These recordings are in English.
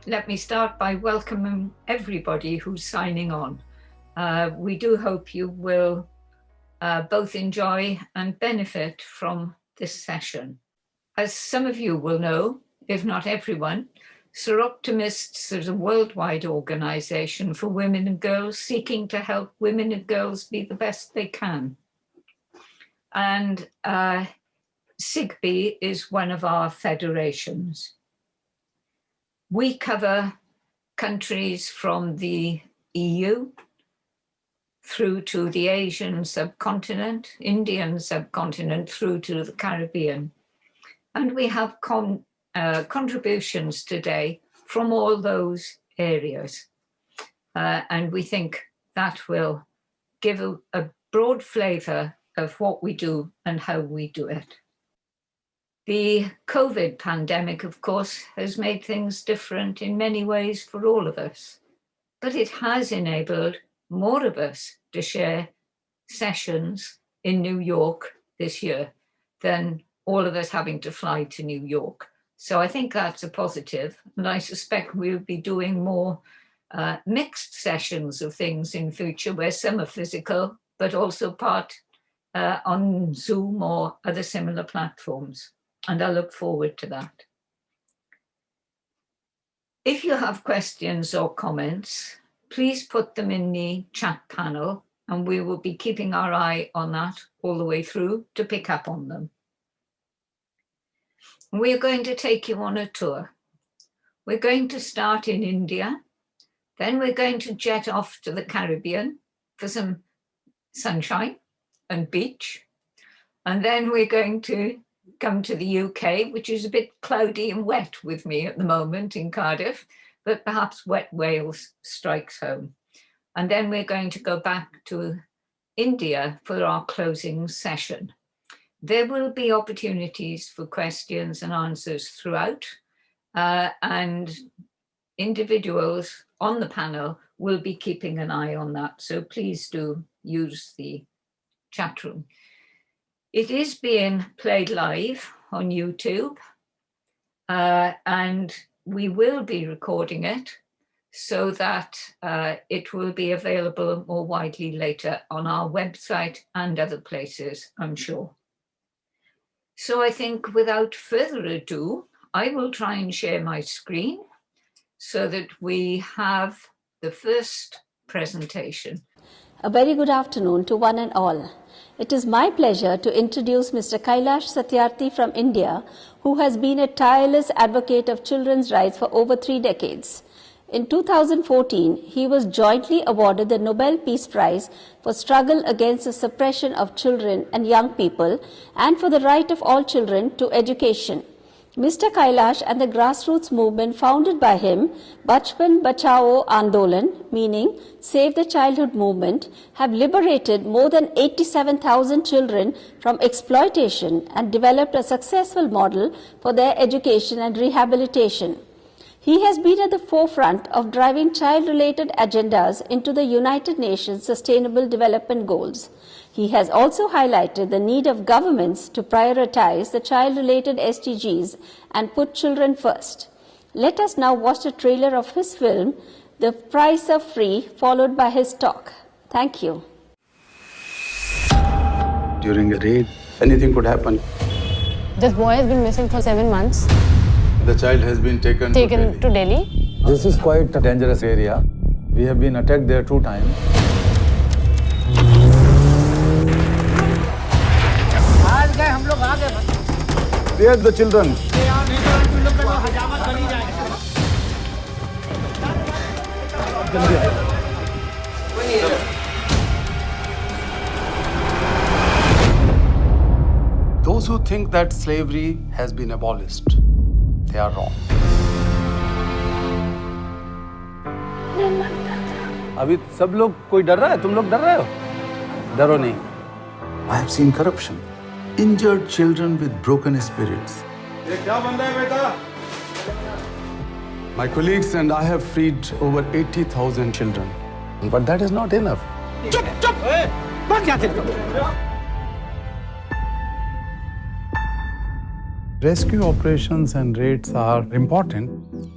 let me start by welcoming everybody who's signing on. We do hope you will both enjoy and benefit from this session. As some of you will know, if not everyone, Soroptimists is a worldwide organization for women and girls seeking to help women and girls be the best they can. And SIGBI is one of our federations. We cover countries from the EU through to the Asian subcontinent, Indian subcontinent, through to the Caribbean. And we have contributions today from all those areas. And we think that will give a broad flavor of what we do and how we do it. The COVID pandemic, of course, has made things different in many ways for all of us, but it has enabled more of us to share sessions in New York this year than all of us having to fly to New York. So I think that's a positive, and I suspect we'll be doing more mixed sessions of things in future where some are physical, but also part on Zoom or other similar platforms. And I look forward to that. If you have questions or comments, please put them in the chat panel, and we will be keeping our eye on that all the way through to pick up on them. We're going to take you on a tour. We're going to start in India, then we're going to jet off to the Caribbean for some sunshine and beach, and then we're going to come to the UK, which is a bit cloudy and wet with me at the moment in Cardiff, but perhaps wet Wales strikes home. And then we're going to go back to India for our closing session. There will be opportunities for questions and answers throughout, and individuals on the panel will be keeping an eye on that. So please do use the chat room. It is being played live on YouTube, and we will be recording it so that it will be available more widely later on our website and other places, I'm sure. So I think without further ado, I will try and share my screen so that we have the first presentation. A very good afternoon to one and all. It is my pleasure to introduce Mr. Kailash Satyarthi from India, who has been a tireless advocate of children's rights for over 3 decades. In 2014, he was jointly awarded the Nobel Peace Prize for struggle against the suppression of children and young people and for the right of all children to education. Mr. Kailash and the grassroots movement founded by him, Bachpan Bachao Andolan, meaning Save the Childhood Movement, have liberated more than 87,000 children from exploitation and developed a successful model for their education and rehabilitation. He has been at the forefront of driving child-related agendas into the United Nations Sustainable Development Goals. He has also highlighted the need of governments to prioritize the child-related SDGs and put children first. Let us now watch a trailer of his film, The Price of Free, followed by his talk. Thank you. During a raid, anything could happen. This boy has been missing for 7 months. The child has been taken To Delhi. This is quite a dangerous area. We have been attacked there 2 times. Where are the children? Those who think that slavery has been abolished, they are wrong. अभी सब लोग कोई डर रहा है? तुम लोग डर रहे हो? डरो नहीं. I have seen corruption, injured children with broken spirits. My colleagues and I have freed over 80,000 children, but that is not enough. Rescue operations and raids are important,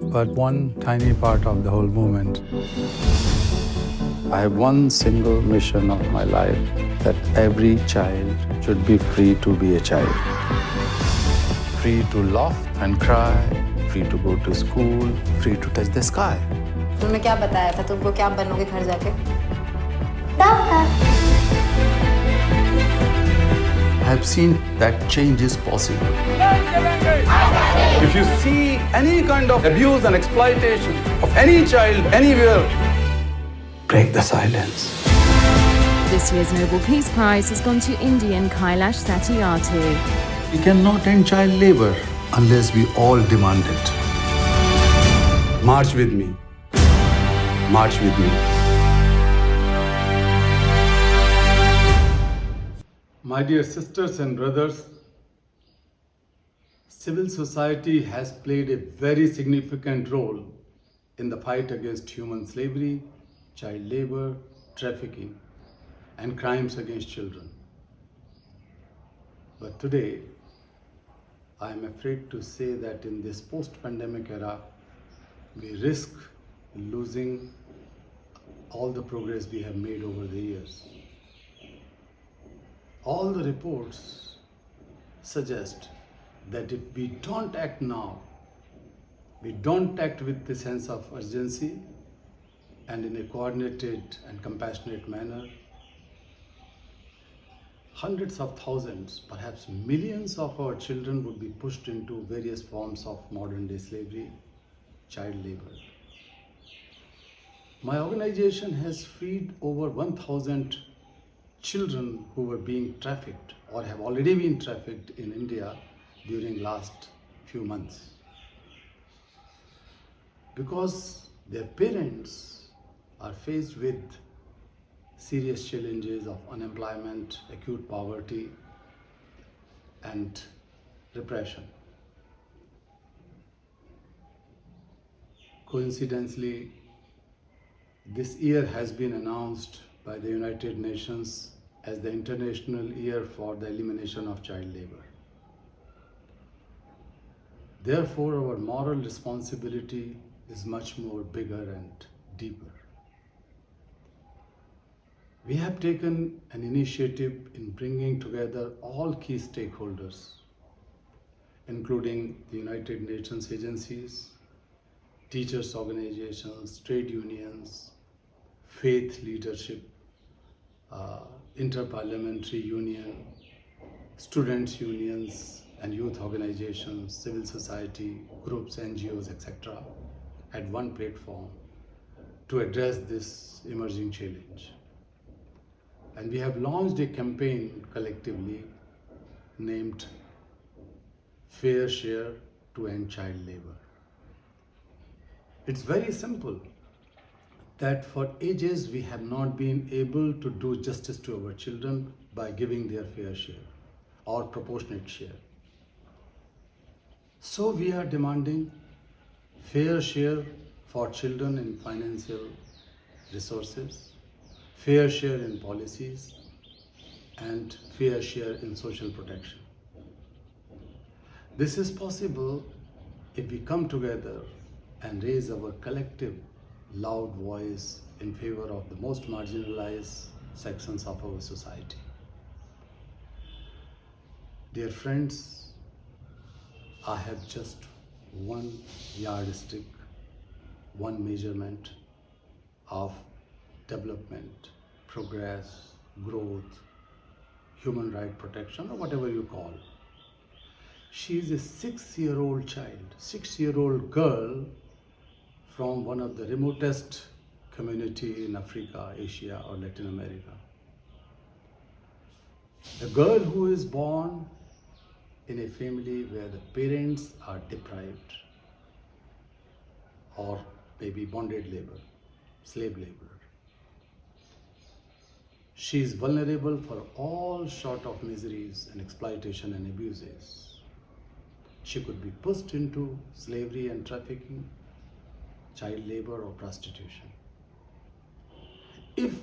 but one tiny part of the whole movement. I have one single mission of my life, that every child should be free to be a child. Free to laugh and cry, free to go to school, free to touch the sky. तुमने क्या बताया था तुमको क्या बनोगे घर जाके? I have seen that change is possible. If you see any kind of abuse and exploitation of any child anywhere, break the silence. This year's Nobel Peace Prize has gone to Indian Kailash Satyarthi. We cannot end child labor unless we all demand it. March with me. March with me. My dear sisters and brothers, civil society has played a very significant role in the fight against human slavery, child labor, trafficking, and crimes against children. But today, I am afraid to say that in this post-pandemic era, we risk losing all the progress we have made over the years. All the reports suggest that if we don't act now, we don't act with the sense of urgency and in a coordinated and compassionate manner, hundreds of thousands, perhaps millions of our children would be pushed into various forms of modern-day slavery, child labor. My organization has freed over 1,000 children who were being trafficked or have already been trafficked in India during last few months. Because their parents are faced with serious challenges of unemployment, acute poverty, and repression. Coincidentally, this year has been announced by the United Nations as the International Year for the Elimination of Child Labor. Therefore, our moral responsibility is much more bigger and deeper. We have taken an initiative in bringing together all key stakeholders, including the United Nations agencies, teachers' organizations, trade unions, faith leadership, interparliamentary union, students' unions and youth organizations, civil society, groups, NGOs, etc., at one platform to address this emerging challenge. And we have launched a campaign collectively named Fair Share to End Child Labor. It's very simple that for ages we have not been able to do justice to our children by giving their fair share or proportionate share. So we are demanding fair share for children in financial resources, fair share in policies, and fair share in social protection. This is possible if we come together and raise our collective loud voice in favor of the most marginalized sections of our society. Dear friends, I have just one yardstick, one measurement of development, progress, growth, human right protection, or whatever you call. She is a 6-year-old child, 6-year-old girl from one of the remotest community in Africa, Asia, or Latin America. The girl who is born in a family where the parents are deprived or maybe bonded labor, slave labor. She is vulnerable for all sort of miseries and exploitation and abuses. She could be pushed into slavery and trafficking, child labor or prostitution. If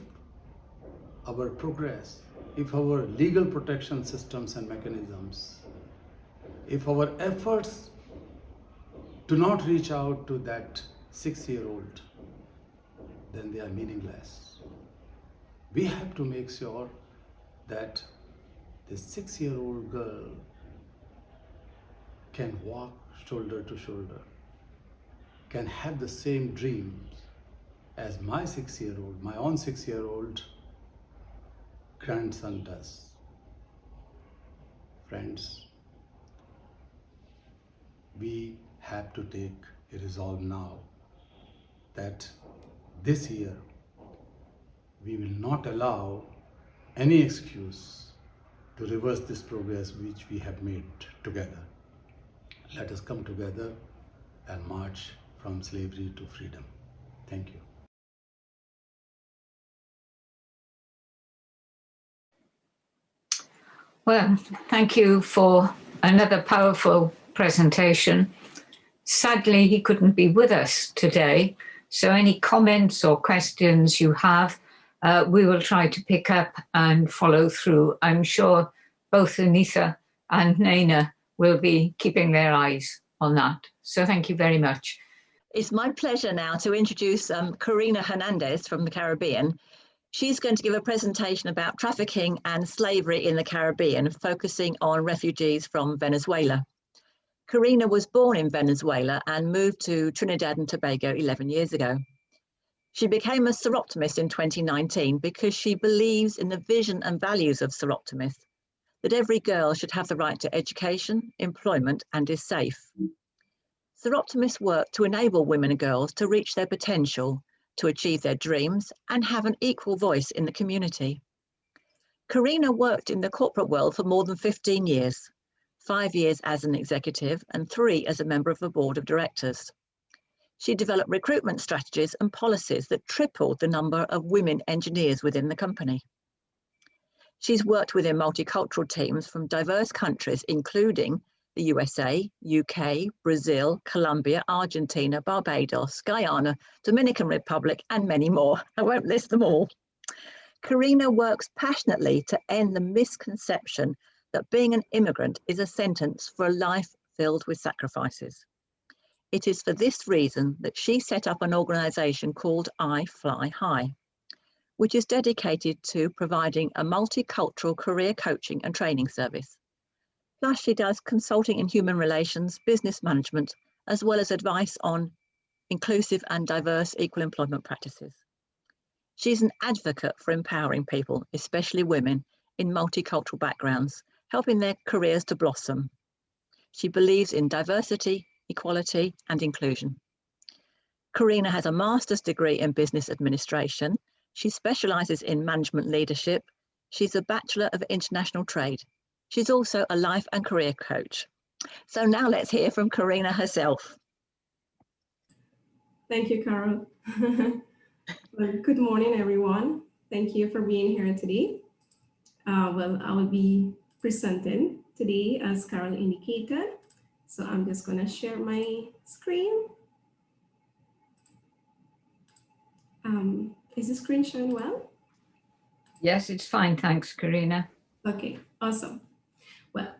our progress, if our legal protection systems and mechanisms if our efforts do not reach out to that 6-year-old, then they are meaningless. We have to make sure that the 6-year-old girl can walk shoulder to shoulder, can have the same dreams as my own 6-year-old grandson does. Friends, we have to take a resolve now that this year we will not allow any excuse to reverse this progress which we have made together. Let us come together and march from slavery to freedom. Thank you. Well, thank you for another powerful presentation. Sadly, he couldn't be with us today, so any comments or questions you have, we will try to pick up and follow through. I'm sure both Anita and Naina will be keeping their eyes on that. So thank you very much. It's my pleasure now to introduce Karina Hernandez from the Caribbean. She's going to give a presentation about trafficking and slavery in the Caribbean, focusing on refugees from Venezuela. Karina was born in Venezuela and moved to Trinidad and Tobago 11 years ago. She became a Seroptimist in 2019 because she believes in the vision and values of Seroptimists, that every girl should have the right to education, employment, and is safe. Seroptimists work to enable women and girls to reach their potential, to achieve their dreams, and have an equal voice in the community. Karina worked in the corporate world for more than 15 years, 5 years as an executive and 3 as a member of the board of directors. She developed recruitment strategies and policies that tripled the number of women engineers within the company. She's worked within multicultural teams from diverse countries, including the USA, UK, Brazil, Colombia, Argentina, Barbados, Guyana, Dominican Republic, and many more. I won't list them all. Karina works passionately to end the misconception that being an immigrant is a sentence for a life filled with sacrifices. It is for this reason that she set up an organisation called I Fly High, which is dedicated to providing a multicultural career coaching and training service. Plus, she does consulting in human relations, business management, as well as advice on inclusive and diverse equal employment practices. She's an advocate for empowering people, especially women, in multicultural backgrounds, helping their careers to blossom. She believes in diversity, equality, and inclusion. Karina has a master's degree in business administration. She specialises in management leadership. She's a Bachelor of International Trade. She's also a life and career coach. So now let's hear from Karina herself. Thank you, Carol. Well, good morning, everyone. Thank you for being here today. Well, I will be presenting today, as Carol indicated. So I'm just going to share my screen. Is the screen showing well? Yes, it's fine. Thanks, Karina. Okay, awesome. Well,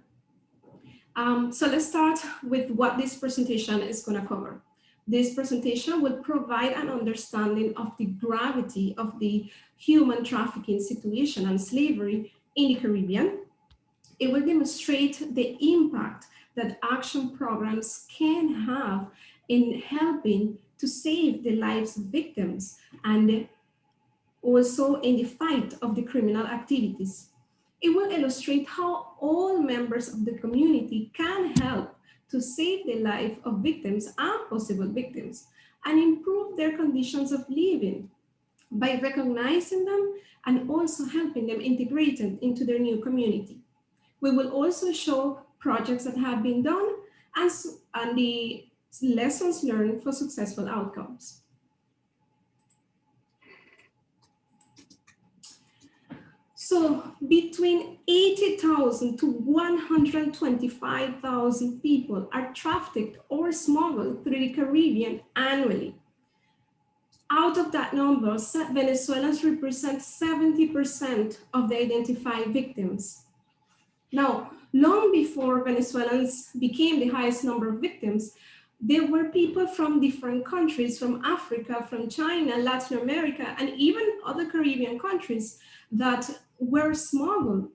so let's start with what this presentation is going to cover. This presentation will provide an understanding of the gravity of the human trafficking situation and slavery in the Caribbean. It will demonstrate the impact that action programs can have in helping to save the lives of victims and also in the fight of the criminal activities. It will illustrate how all members of the community can help to save the life of victims and possible victims and improve their conditions of living by recognizing them and also helping them integrate into their new community. We will also show projects that have been done and the lessons learned for successful outcomes. So between 80,000 to 125,000 people are trafficked or smuggled through the Caribbean annually. Out of that number, Venezuelans represent 70% of the identified victims. Now, long before Venezuelans became the highest number of victims, there were people from different countries, from Africa, from China, Latin America, and even other Caribbean countries that were smuggled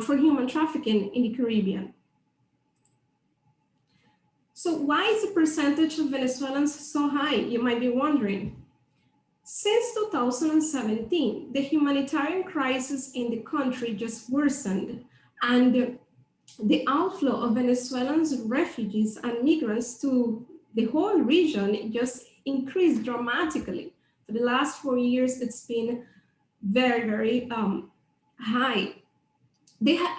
for human trafficking in the Caribbean. So why is the percentage of Venezuelans so high, you might be wondering? Since 2017, the humanitarian crisis in the country just worsened, and the outflow of Venezuelans, refugees, and migrants to the whole region just increased dramatically. For the last 4 years, it's been very, very high.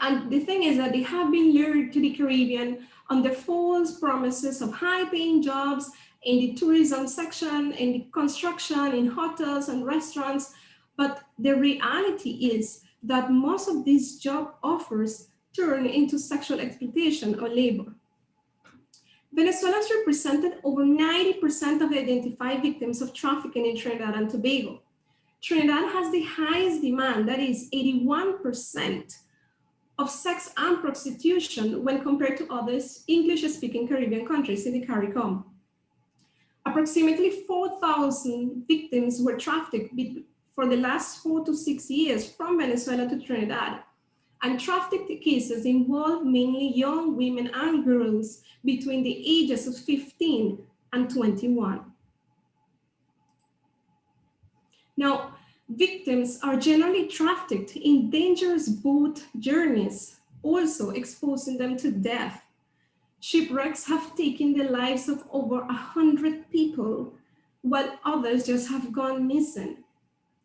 And the thing is that they have been lured to the Caribbean under false promises of high-paying jobs in the tourism section, in the construction, in hotels and restaurants. But the reality is that most of these job offers turn into sexual exploitation or labor. Venezuelans represented over 90% of the identified victims of trafficking in Trinidad and Tobago. Trinidad has the highest demand, that is 81%, of sex and prostitution when compared to other English-speaking Caribbean countries in the CARICOM. Approximately 4,000 victims were trafficked for the last 4 to 6 years from Venezuela to Trinidad. And trafficked cases involve mainly young women and girls between the ages of 15 and 21. Now, victims are generally trafficked in dangerous boat journeys, also exposing them to death. Shipwrecks have taken the lives of over 100 people, while others just have gone missing.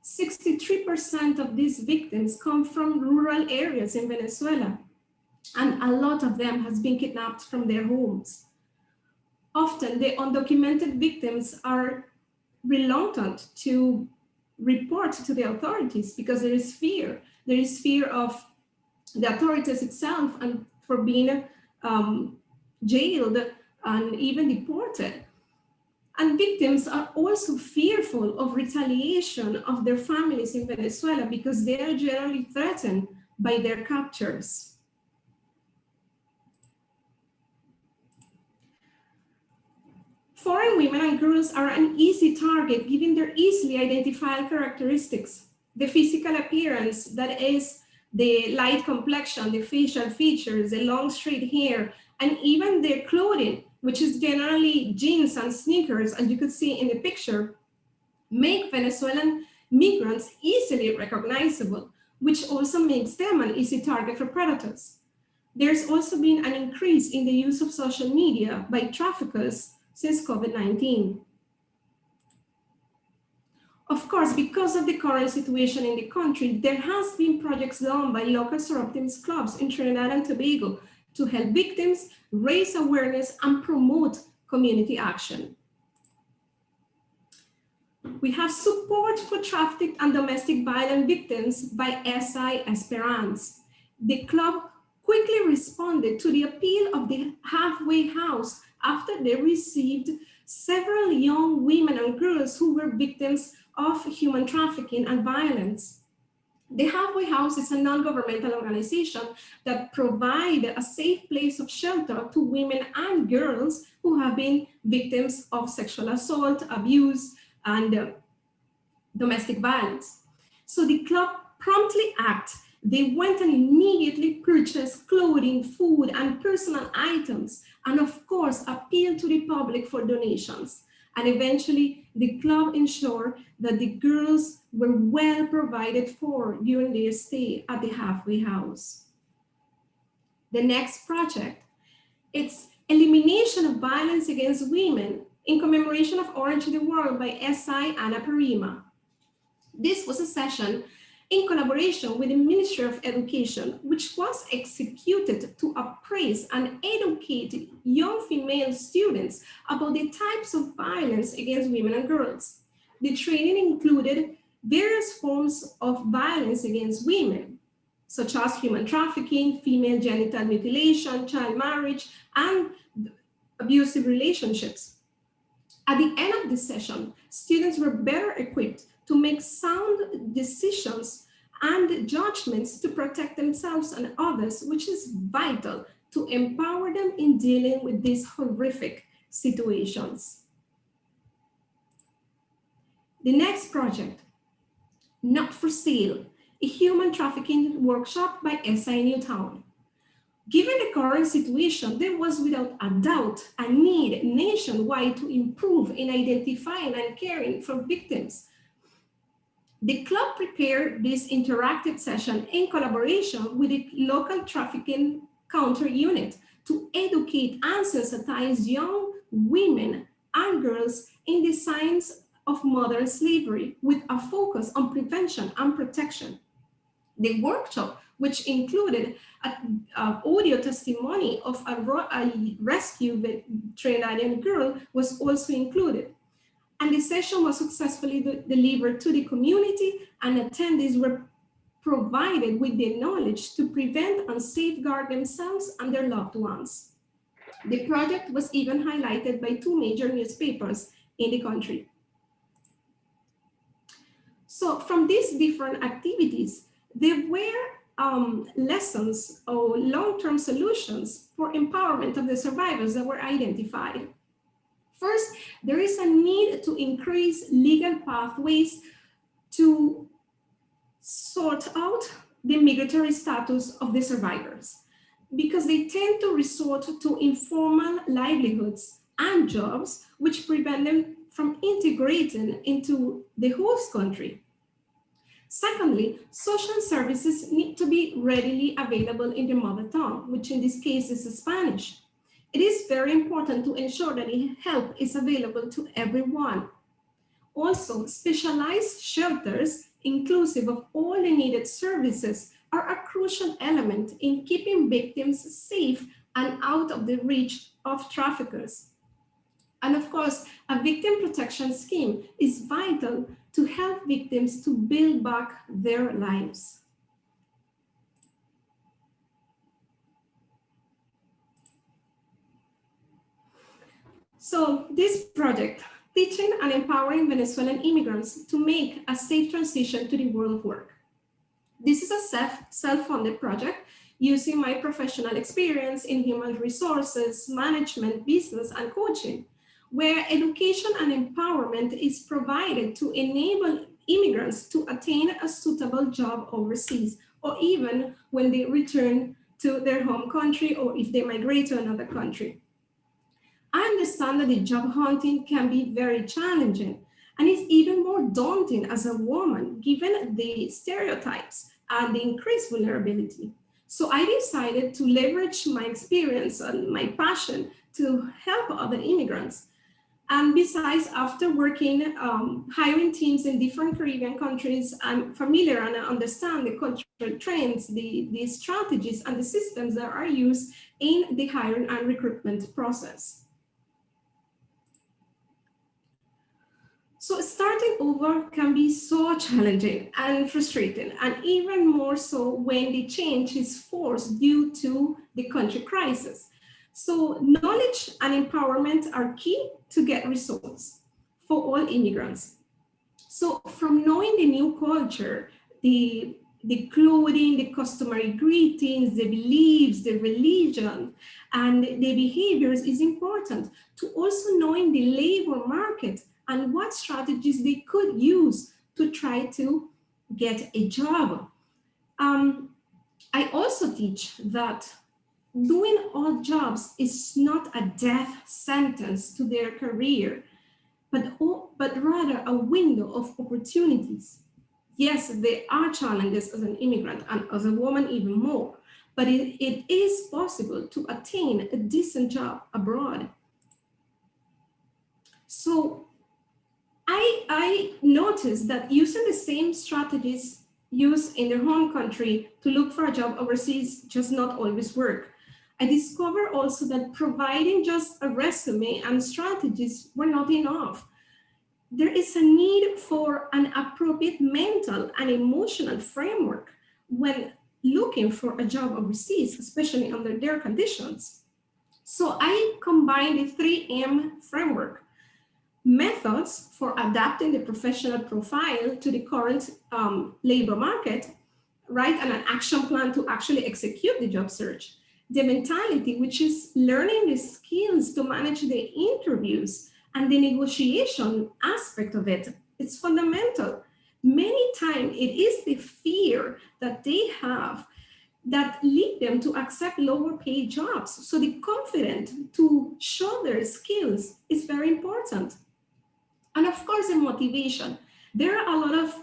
63% of these victims come from rural areas in Venezuela, and a lot of them has been kidnapped from their homes. Often the undocumented victims are reluctant to report to the authorities because there is fear. There is fear of the authorities itself and for being jailed and even deported. And victims are also fearful of retaliation of their families in Venezuela because they are generally threatened by their captors. Foreign women and girls are an easy target given their easily identifiable characteristics. The physical appearance, that is the light complexion, the facial features, the long straight hair, and even their clothing, which is generally jeans and sneakers, as you could see in the picture, make Venezuelan migrants easily recognizable, which also makes them an easy target for predators. There's also been an increase in the use of social media by traffickers since COVID-19. Of course, because of the current situation in the country, there has been projects done by local surreptitious clubs in Trinidad and Tobago to help victims, raise awareness, and promote community action. We have support for trafficked and domestic violence victims by SI Esperance. The club quickly responded to the appeal of the halfway house after they received several young women and girls who were victims of human trafficking and violence. The Halfway House is a non-governmental organization that provides a safe place of shelter to women and girls who have been victims of sexual assault, abuse, and domestic violence. So the club promptly acted. They went and immediately purchased clothing, food, and personal items, and of course, appealed to the public for donations. And eventually, the club ensured that the girls were well provided for during their stay at the Halfway House. The next project, it's Elimination of Violence Against Women in commemoration of Orange the World by SI Ana Parima. This was a session in collaboration with the Ministry of Education, which was executed to appraise and educate young female students about the types of violence against women and girls. The training included various forms of violence against women, such as human trafficking, female genital mutilation, child marriage, and abusive relationships. At the end of the session, students were better equipped to make sound decisions and judgments to protect themselves and others, which is vital to empower them in dealing with these horrific situations. The next project, Not for Sale, a human trafficking workshop by SI Newtown. Given the current situation, there was without a doubt a need nationwide to improve in identifying and caring for victims. The club prepared this interactive session in collaboration with the local trafficking counter unit to educate and sensitize young women and girls in the signs of modern slavery with a focus on prevention and protection. The workshop, which included an audio testimony of a rescued Trinidadian girl, was also included. And the session was successfully delivered to the community, and attendees were provided with the knowledge to prevent and safeguard themselves and their loved ones. The project was even highlighted by 2 major newspapers in the country. So from these different activities, there were lessons or long-term solutions for empowerment of the survivors that were identified. First, there is a need to increase legal pathways to sort out the migratory status of the survivors, because they tend to resort to informal livelihoods and jobs, which prevent them from integrating into the host country. Secondly, social services need to be readily available in the mother tongue, which in this case is Spanish. It is very important to ensure that help is available to everyone. Also, specialized shelters, inclusive of all the needed services, are a crucial element in keeping victims safe and out of the reach of traffickers. And of course, a victim protection scheme is vital to help victims to build back their lives. So this project, teaching and empowering Venezuelan immigrants to make a safe transition to the world of work. This is a self-funded project using my professional experience in human resources, management, business, and coaching, where education and empowerment is provided to enable immigrants to attain a suitable job overseas, or even when they return to their home country or if they migrate to another country. I understand that the job hunting can be very challenging, and it's even more daunting as a woman, given the stereotypes and the increased vulnerability. So I decided to leverage my experience and my passion to help other immigrants. And besides, after working, hiring teams in different Caribbean countries, I'm familiar and I understand the cultural trends, the strategies and the systems that are used in the hiring and recruitment process. So starting over can be so challenging and frustrating, and even more so when the change is forced due to the country crisis. So knowledge and empowerment are key to get results for all immigrants. So from knowing the new culture, the clothing, the customary greetings, the beliefs, the religion, and the behaviors is important, to also knowing the labor market and what strategies they could use to try to get a job. I also teach that doing odd jobs is not a death sentence to their career, but rather a window of opportunities. Yes, there are challenges as an immigrant and as a woman even more, but it is possible to attain a decent job abroad. So I noticed that using the same strategies used in their home country to look for a job overseas just not always work. I discovered also that providing just a resume and strategies were not enough. There is a need for an appropriate mental and emotional framework when looking for a job overseas, especially under their conditions. So I combined the 3M framework: methods for adapting the professional profile to the current labor market, right? And an action plan to actually execute the job search. The mentality, which is learning the skills to manage the interviews and the negotiation aspect of it. It's fundamental. Many times it is the fear that they have that lead them to accept lower paid jobs. So the confidence to show their skills is very important. And of course, the motivation. There are a lot of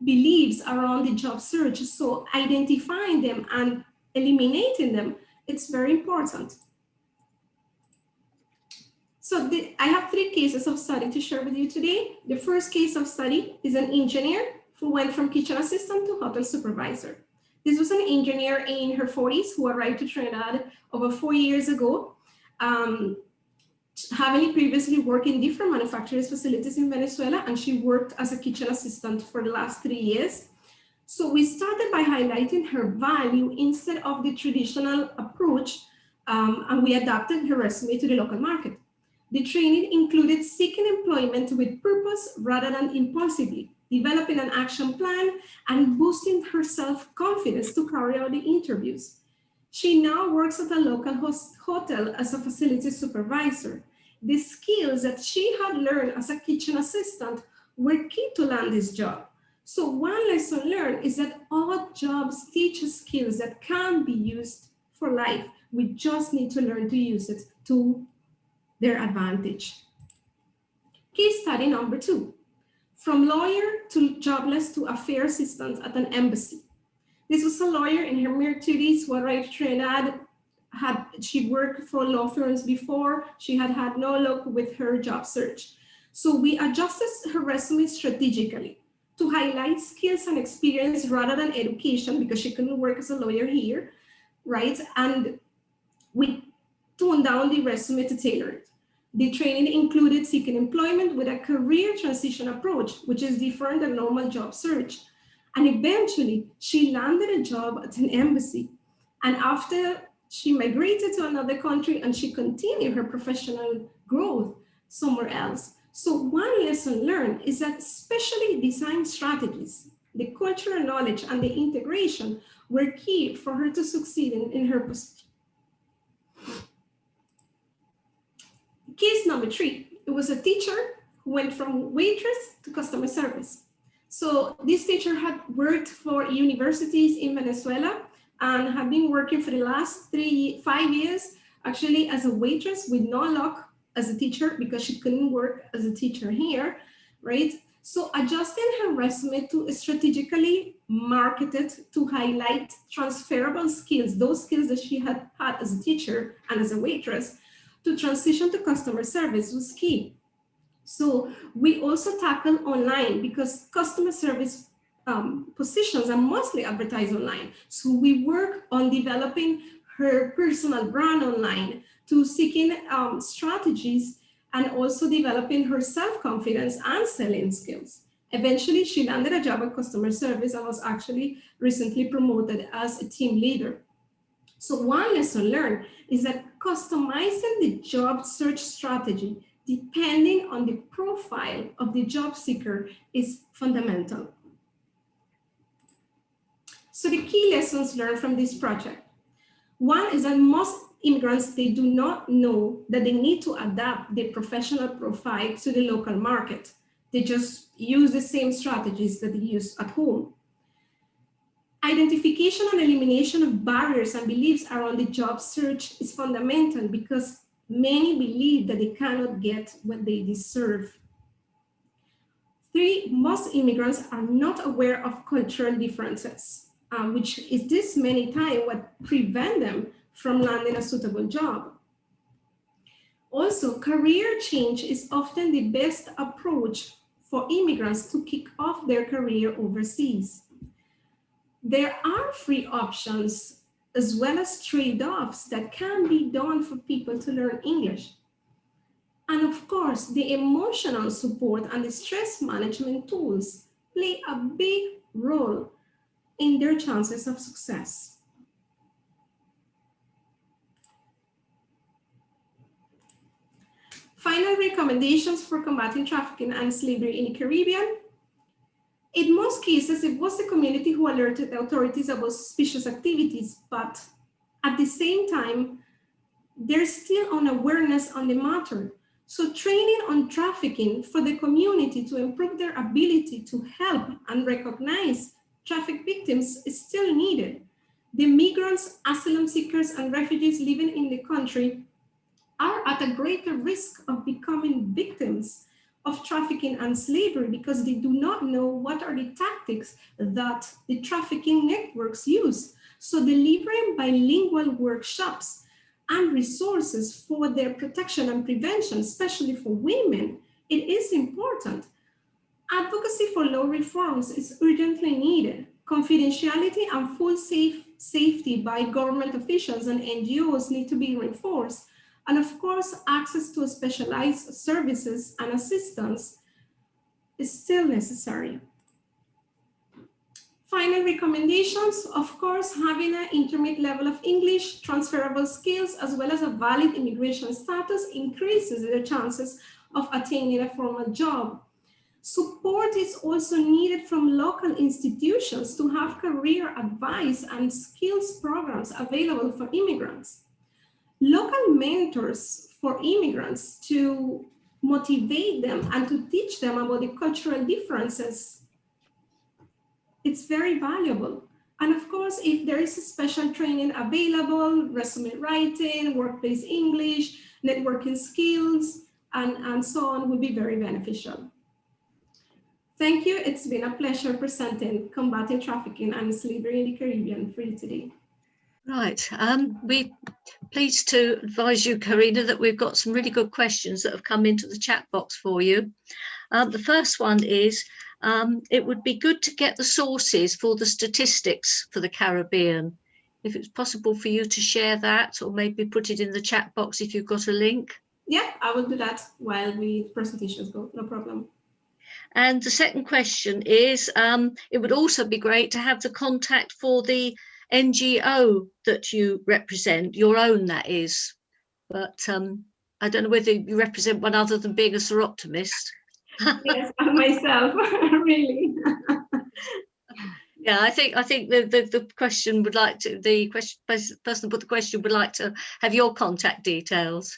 beliefs around the job search. So identifying them and eliminating them, it's very important. So I have 3 cases of study to share with you today. The first case of study is an engineer who went from kitchen assistant to hotel supervisor. This was an engineer in her 40s who arrived to Trinidad over 4 years ago, having previously worked in different manufacturing facilities in Venezuela, and she worked as a kitchen assistant for the last 3 years. So we started by highlighting her value instead of the traditional approach, and we adapted her resume to the local market. The training included seeking employment with purpose rather than impulsively, developing an action plan, and boosting her self-confidence to carry out the interviews. She now works at a local hotel as a facility supervisor. The skills that she had learned as a kitchen assistant were key to land this job. So one lesson learned is that all jobs teach skills that can be used for life. We just need to learn to use it to their advantage. Case study number 2. From lawyer to jobless to affair assistant at an embassy. This was a lawyer in her mid-30s who arrived to Trinidad. She worked for law firms before. She had had no luck with her job search. So we adjusted her resume strategically to highlight skills and experience rather than education, because she couldn't work as a lawyer here, right? And we toned down the resume to tailor it. The training included seeking employment with a career transition approach, which is different than normal job search. And eventually, she landed a job at an embassy. And after she migrated to another country, and she continued her professional growth somewhere else. So one lesson learned is that specially designed strategies, the cultural knowledge and the integration were key for her to succeed in her position. Case number 3, it was a teacher who went from waitress to customer service. So this teacher had worked for universities in Venezuela and had been working for the last 5 years, actually as a waitress with no luck as a teacher because she couldn't work as a teacher here, right? So adjusting her resume to strategically marketed to highlight transferable skills, those skills that she had had as a teacher and as a waitress, to transition to customer service was key. So we also tackle online because customer service positions are mostly advertised online. So we work on developing her personal brand online, to seeking strategies, and also developing her self-confidence and selling skills. Eventually, she landed a job at customer service and was actually recently promoted as a team leader. So one lesson learned is that customizing the job search strategy depending on the profile of the job seeker is fundamental. So the key lessons learned from this project. One is that most immigrants, they do not know that they need to adapt their professional profile to the local market. They just use the same strategies that they use at home. Identification and elimination of barriers and beliefs around the job search is fundamental because many believe that they cannot get what they deserve. 3, most immigrants are not aware of cultural differences, which is this many times what prevent them from landing a suitable job. Also, career change is often the best approach for immigrants to kick off their career overseas. There are free options as well as trade-offs that can be done for people to learn English. And of course, the emotional support and the stress management tools play a big role in their chances of success. Final recommendations for combating trafficking and slavery in the Caribbean. In most cases, it was the community who alerted the authorities about suspicious activities, but at the same time, there's still unawareness on the matter. So training on trafficking for the community to improve their ability to help and recognize traffic victims is still needed. The migrants, asylum seekers, and refugees living in the country are at a greater risk of becoming victims of trafficking and slavery because they do not know what are the tactics that the trafficking networks use. So delivering bilingual workshops and resources for their protection and prevention, especially for women, it is important. Advocacy for law reforms is urgently needed. Confidentiality and full safety by government officials and NGOs need to be reinforced. And of course, access to specialized services and assistance is still necessary. Final recommendations, of course, having an intermediate level of English, transferable skills, as well as a valid immigration status increases the chances of attaining a formal job. Support is also needed from local institutions to have career advice and skills programs available for immigrants. Local mentors for immigrants to motivate them and to teach them about the cultural differences, it's very valuable. And of course, if there is a special training available, resume writing, workplace English, networking skills, and so on will be very beneficial. Thank you. It's been a pleasure presenting Combating Trafficking and Slavery in the Caribbean for you today. Right. We're pleased to advise you, Karina, that we've got some really good questions that have come into the chat box for you. The first one is, it would be good to get the sources for the statistics for the Caribbean. If it's possible for you to share that, or maybe put it in the chat box if you've got a link. Yeah, I will do that while the presentations go, no problem. And the second question is, it would also be great to have the contact for the NGO that you represent, your own that is, but I don't know whether you represent one other than being a soroptimist. Yes, myself, really. Yeah, I think the question would like to, the person who put the question would like to have your contact details.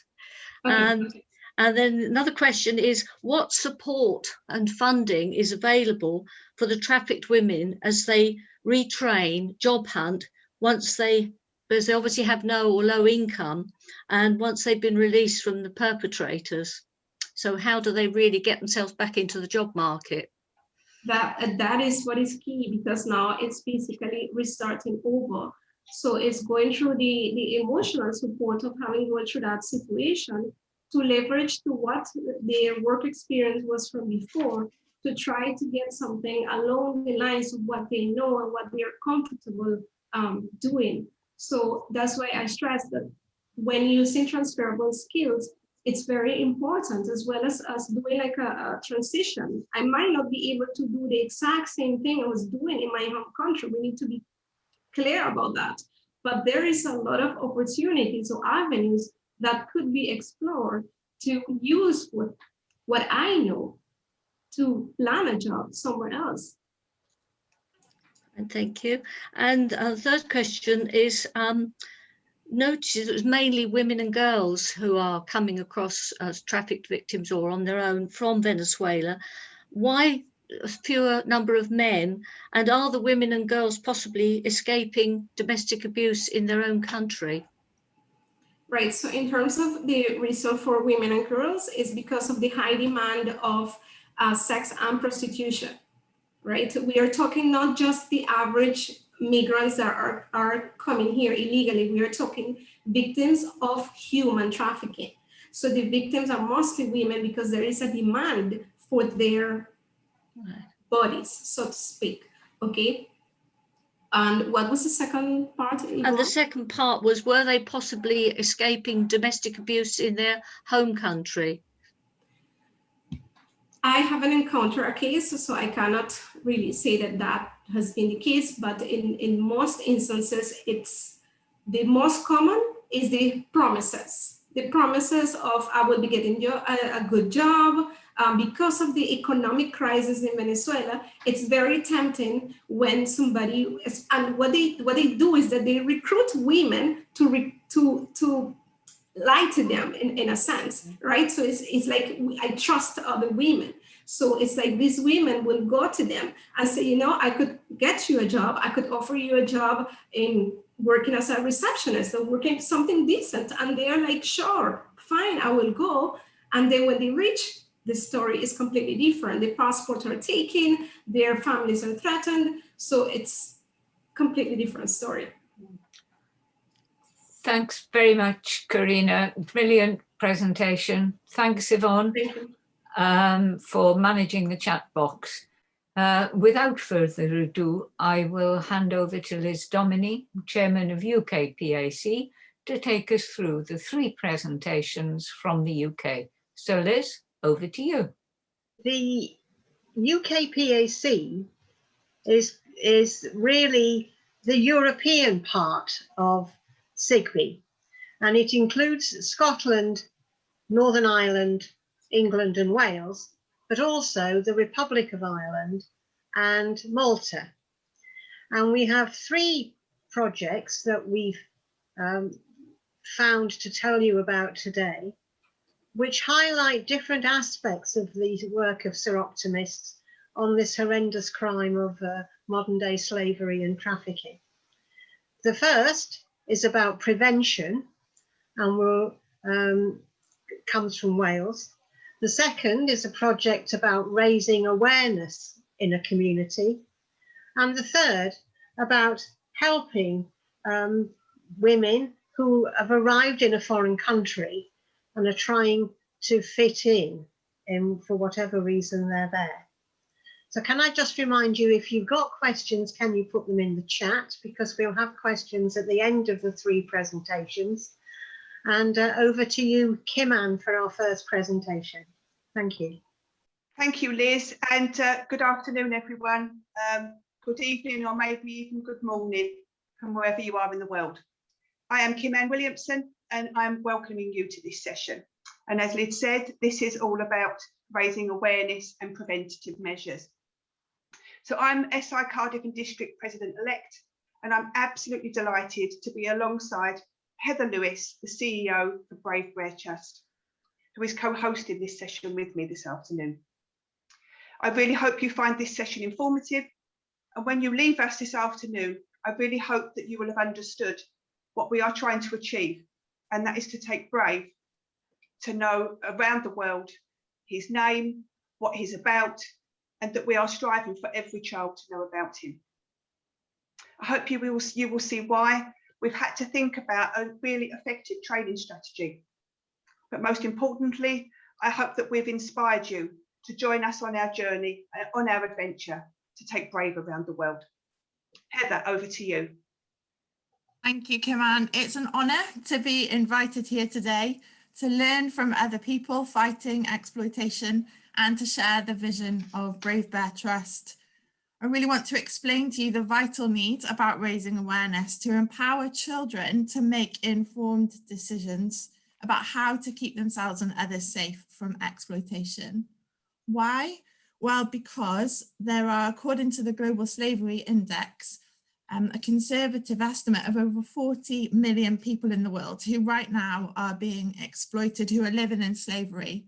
Okay. And then another question is, what support and funding is available for the trafficked women as they retrain, job hunt, because they obviously have no or low income, and once they've been released from the perpetrators? So how do they really get themselves back into the job market? That is what is key, because now it's basically restarting over. So it's going through the emotional support of having gone through that situation to leverage to what their work experience was from before, to try to get something along the lines of what they know and what they are comfortable doing. So that's why I stress that when using transferable skills, it's very important, as well as doing like a transition. I might not be able to do the exact same thing I was doing in my home country. We need to be clear about that. But there is a lot of opportunities or avenues that could be explored to use what I know to land a job somewhere else. And thank you. And the third question is, notice it was mainly women and girls who are coming across as trafficked victims or on their own from Venezuela. Why a fewer number of men? And are the women and girls possibly escaping domestic abuse in their own country? Right, so in terms of the reason for women and girls is because of the high demand of sex and prostitution, right? We are talking not just the average migrants that are coming here illegally, we are talking victims of human trafficking. So the victims are mostly women because there is a demand for their bodies, so to speak, okay? And what was the second part? Yvonne? And the second part was, were they possibly escaping domestic abuse in their home country? I haven't encountered a case, so I cannot really say that has been the case, but in most instances, it's the most common is the promises. The promises of, I will be getting a good job, because of the economic crisis in Venezuela, it's very tempting when somebody is, and what they do is that they recruit women to lie to them in a sense, right? So it's like, I trust other women. So it's like these women will go to them and say, you know, I could get you a job. I could offer you a job in working as a receptionist or working something decent. And they're like, sure, fine, I will go. And then when they reach, the story is completely different. The passports are taken, their families are threatened. So it's completely different story. Thanks very much, Karina. Brilliant presentation. Thanks, Yvonne, for managing the chat box. Without further ado, I will hand over to Liz Dominy, Chairman of UK PAC, to take us through the 3 presentations from the UK. So Liz, over to you. The UK PAC is really the European part of SIGBI, and it includes Scotland, Northern Ireland, England and Wales, but also the Republic of Ireland and Malta. And we have 3 projects that we've found to tell you about today, which highlight different aspects of the work of Seroptimists on this horrendous crime of modern-day slavery and trafficking. The first is about prevention and comes from Wales. The second is a project about raising awareness in a community. And the third about helping women who have arrived in a foreign country and are trying to fit in for whatever reason they're there. So can I just remind you, if you've got questions, can you put them in the chat, because we'll have questions at the end of the 3 presentations. And over to you, Kim Ann, for our first presentation. Thank you. Thank you, Liz, and good afternoon, everyone. Good evening, or maybe even good morning from wherever you are in the world. I am Kim Ann Williamson, and I'm welcoming you to this session. And as Liz said, this is all about raising awareness and preventative measures. So I'm SI Cardiff and District President-elect, and I'm absolutely delighted to be alongside Heather Lewis, the CEO of Brave Bear Trust, who is co-hosting this session with me this afternoon. I really hope you find this session informative, and when you leave us this afternoon, I really hope that you will have understood what we are trying to achieve, and that is to take Brave to know around the world his name, what he's about, and that we are striving for every child to know about him. I hope you will see why we've had to think about a really effective training strategy. But most importantly, I hope that we've inspired you to join us on our journey, on our adventure to take Brave around the world. Heather, over to you. Thank you, Kim Ann. It's an honour to be invited here today to learn from other people fighting exploitation and to share the vision of Brave Bear Trust. I really want to explain to you the vital need about raising awareness to empower children to make informed decisions about how to keep themselves and others safe from exploitation. Why? Well, because there are, according to the Global Slavery Index, a conservative estimate of over 40 million people in the world who right now are being exploited, who are living in slavery.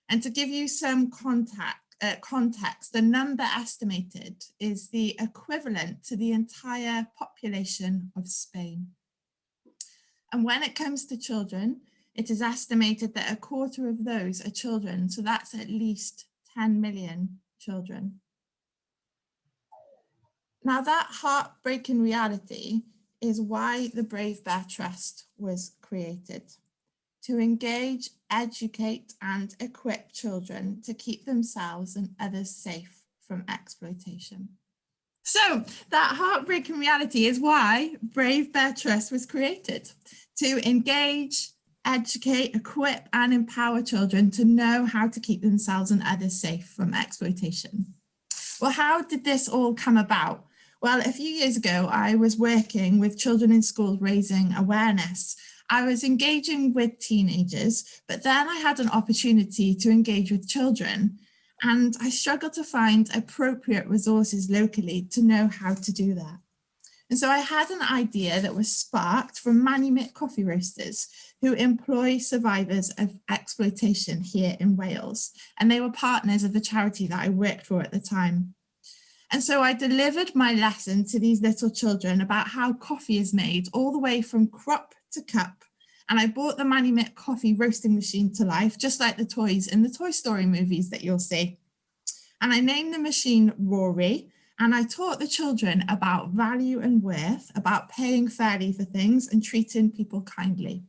And to give you some context, the number estimated is the equivalent to the entire population of Spain. And when it comes to children, it is estimated that 1/4 of those are children. So that's at least 10 million children. Now that heartbreaking reality is why the Brave Bear Trust was created, to engage, educate and equip children to keep themselves and others safe from exploitation. So that heartbreaking reality is why Brave Bear Trust was created, to engage, educate, equip and empower children to know how to keep themselves and others safe from exploitation. Well, how did this all come about? Well, a few years ago, I was working with children in schools raising awareness I was engaging with teenagers, but then I had an opportunity to engage with children, and I struggled to find appropriate resources locally to know how to do that. And so I had an idea that was sparked from Manumit coffee roasters who employ survivors of exploitation here in Wales. And they were partners of the charity that I worked for at the time. And so I delivered my lesson to these little children about how coffee is made all the way from crop to cup. And I brought the Manumit coffee roasting machine to life, just like the toys in the Toy Story movies that you'll see. And I named the machine Rory. And I taught the children about value and worth, about paying fairly for things and treating people kindly.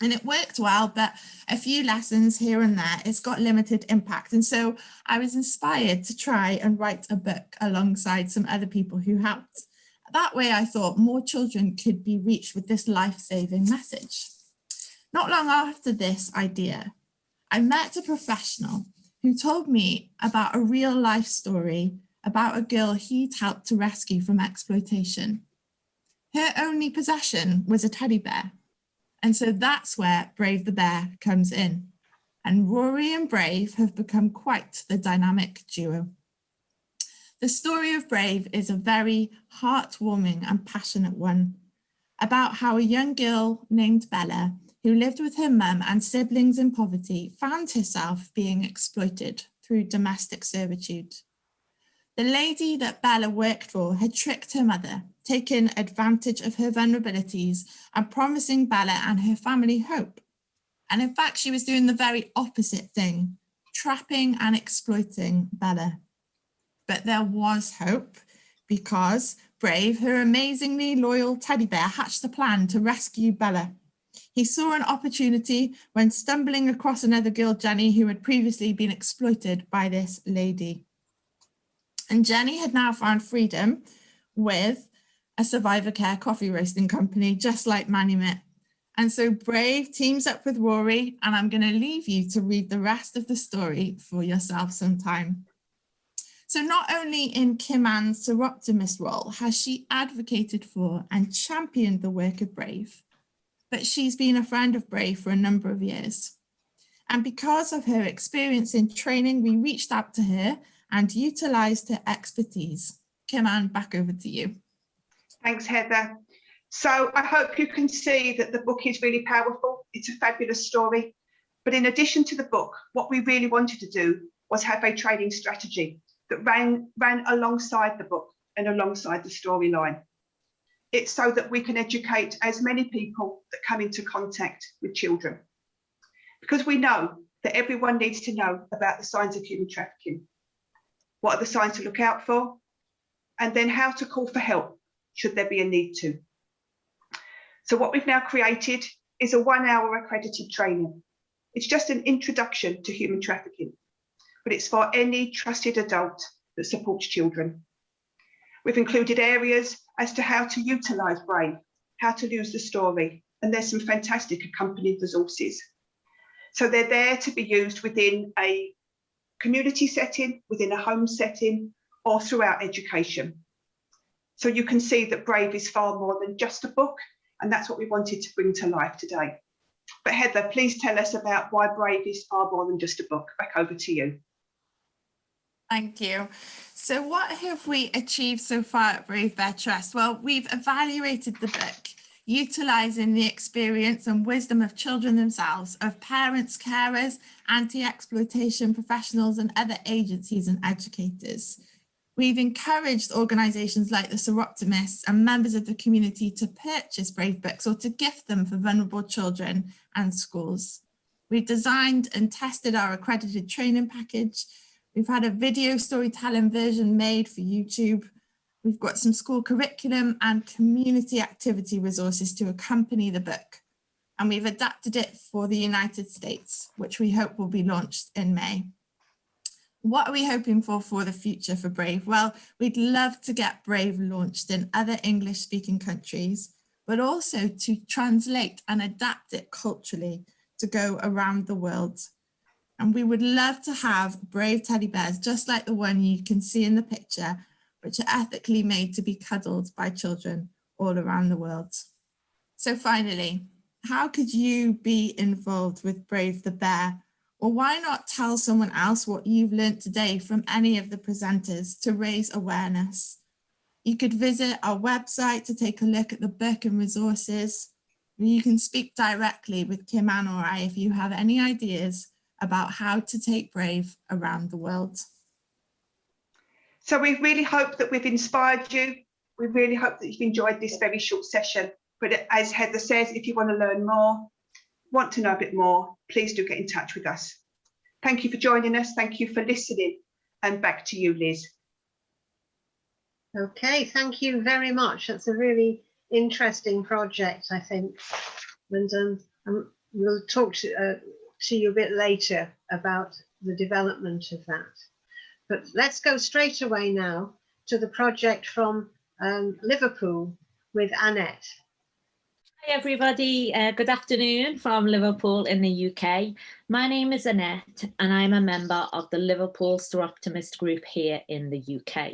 And it worked well, but a few lessons here and there, it's got limited impact. And so I was inspired to try and write a book alongside some other people who helped. That way I thought more children could be reached with this life-saving message. Not long after this idea, I met a professional who told me about a real life story about a girl he'd helped to rescue from exploitation. Her only possession was a teddy bear. And so that's where Brave the Bear comes in. And Rory and Brave have become quite the dynamic duo. The story of Brave is a very heartwarming and passionate one about how a young girl named Bella, who lived with her mum and siblings in poverty, found herself being exploited through domestic servitude. The lady that Bella worked for had tricked her mother, taken advantage of her vulnerabilities and promising Bella and her family hope. And in fact, she was doing the very opposite thing, trapping and exploiting Bella. But there was hope because Brave, her amazingly loyal teddy bear, hatched a plan to rescue Bella. He saw an opportunity when stumbling across another girl, Jenny, who had previously been exploited by this lady. And Jenny had now found freedom with a survivor care coffee roasting company, just like Manumit. And so Brave teams up with Rory, and I'm going to leave you to read the rest of the story for yourself sometime. So not only in Kim Ann's Seroptimist role has she advocated for and championed the work of Brave, but she's been a friend of Brave for a number of years. And because of her experience in training, we reached out to her and utilised her expertise. Kim Ann, back over to you. Thanks, Heather. So I hope you can see that the book is really powerful. It's a fabulous story. But in addition to the book, what we really wanted to do was have a training strategy that ran alongside the book and alongside the storyline. It's so that we can educate as many people that come into contact with children. Because we know that everyone needs to know about the signs of human trafficking. What are the signs to look out for? And then how to call for help should there be a need to. So what we've now created is a 1-hour accredited training. It's just an introduction to human trafficking, but it's for any trusted adult that supports children. We've included areas as to how to utilise Brave, how to use the story, and there's some fantastic accompanying resources. So they're there to be used within a community setting, within a home setting, or throughout education. So you can see that Brave is far more than just a book, and that's what we wanted to bring to life today. But Heather, please tell us about why Brave is far more than just a book. Back over to you. Thank you. So what have we achieved so far at Brave Bear Trust? Well, we've evaluated the book, utilising the experience and wisdom of children themselves, of parents, carers, anti-exploitation professionals and other agencies and educators. We've encouraged organisations like the Seroptimists and members of the community to purchase Brave books or to gift them for vulnerable children and schools. We've designed and tested our accredited training package. We've had a video storytelling version made for YouTube. We've got some school curriculum and community activity resources to accompany the book. And we've adapted it for the United States, which we hope will be launched in May. What are we hoping for the future for Brave? Well, we'd love to get Brave launched in other English-speaking countries, but also to translate and adapt it culturally to go around the world. And we would love to have Brave teddy bears, just like the one you can see in the picture, which are ethically made to be cuddled by children all around the world. So finally, how could you be involved with Brave the Bear? Or why not tell someone else what you've learned today from any of the presenters to raise awareness? You could visit our website to take a look at the book and resources. You can speak directly with Kim Ann or I if you have any ideas about how to take Brave around the world. So we really hope that we've inspired you. We really hope that you've enjoyed this very short session. But as Heather says, if you want to learn more, want to know a bit more, please do get in touch with us. Thank you for joining us. Thank you for listening. And back to you, Liz. Okay, thank you very much. That's a really interesting project, I think. And we'll talk to you a bit later about the development of that. But let's go straight away now to the project from Liverpool with Annette. Hi everybody, good afternoon from Liverpool in the UK. My name is Annette and I'm a member of the Liverpool Soroptimist group here in the UK.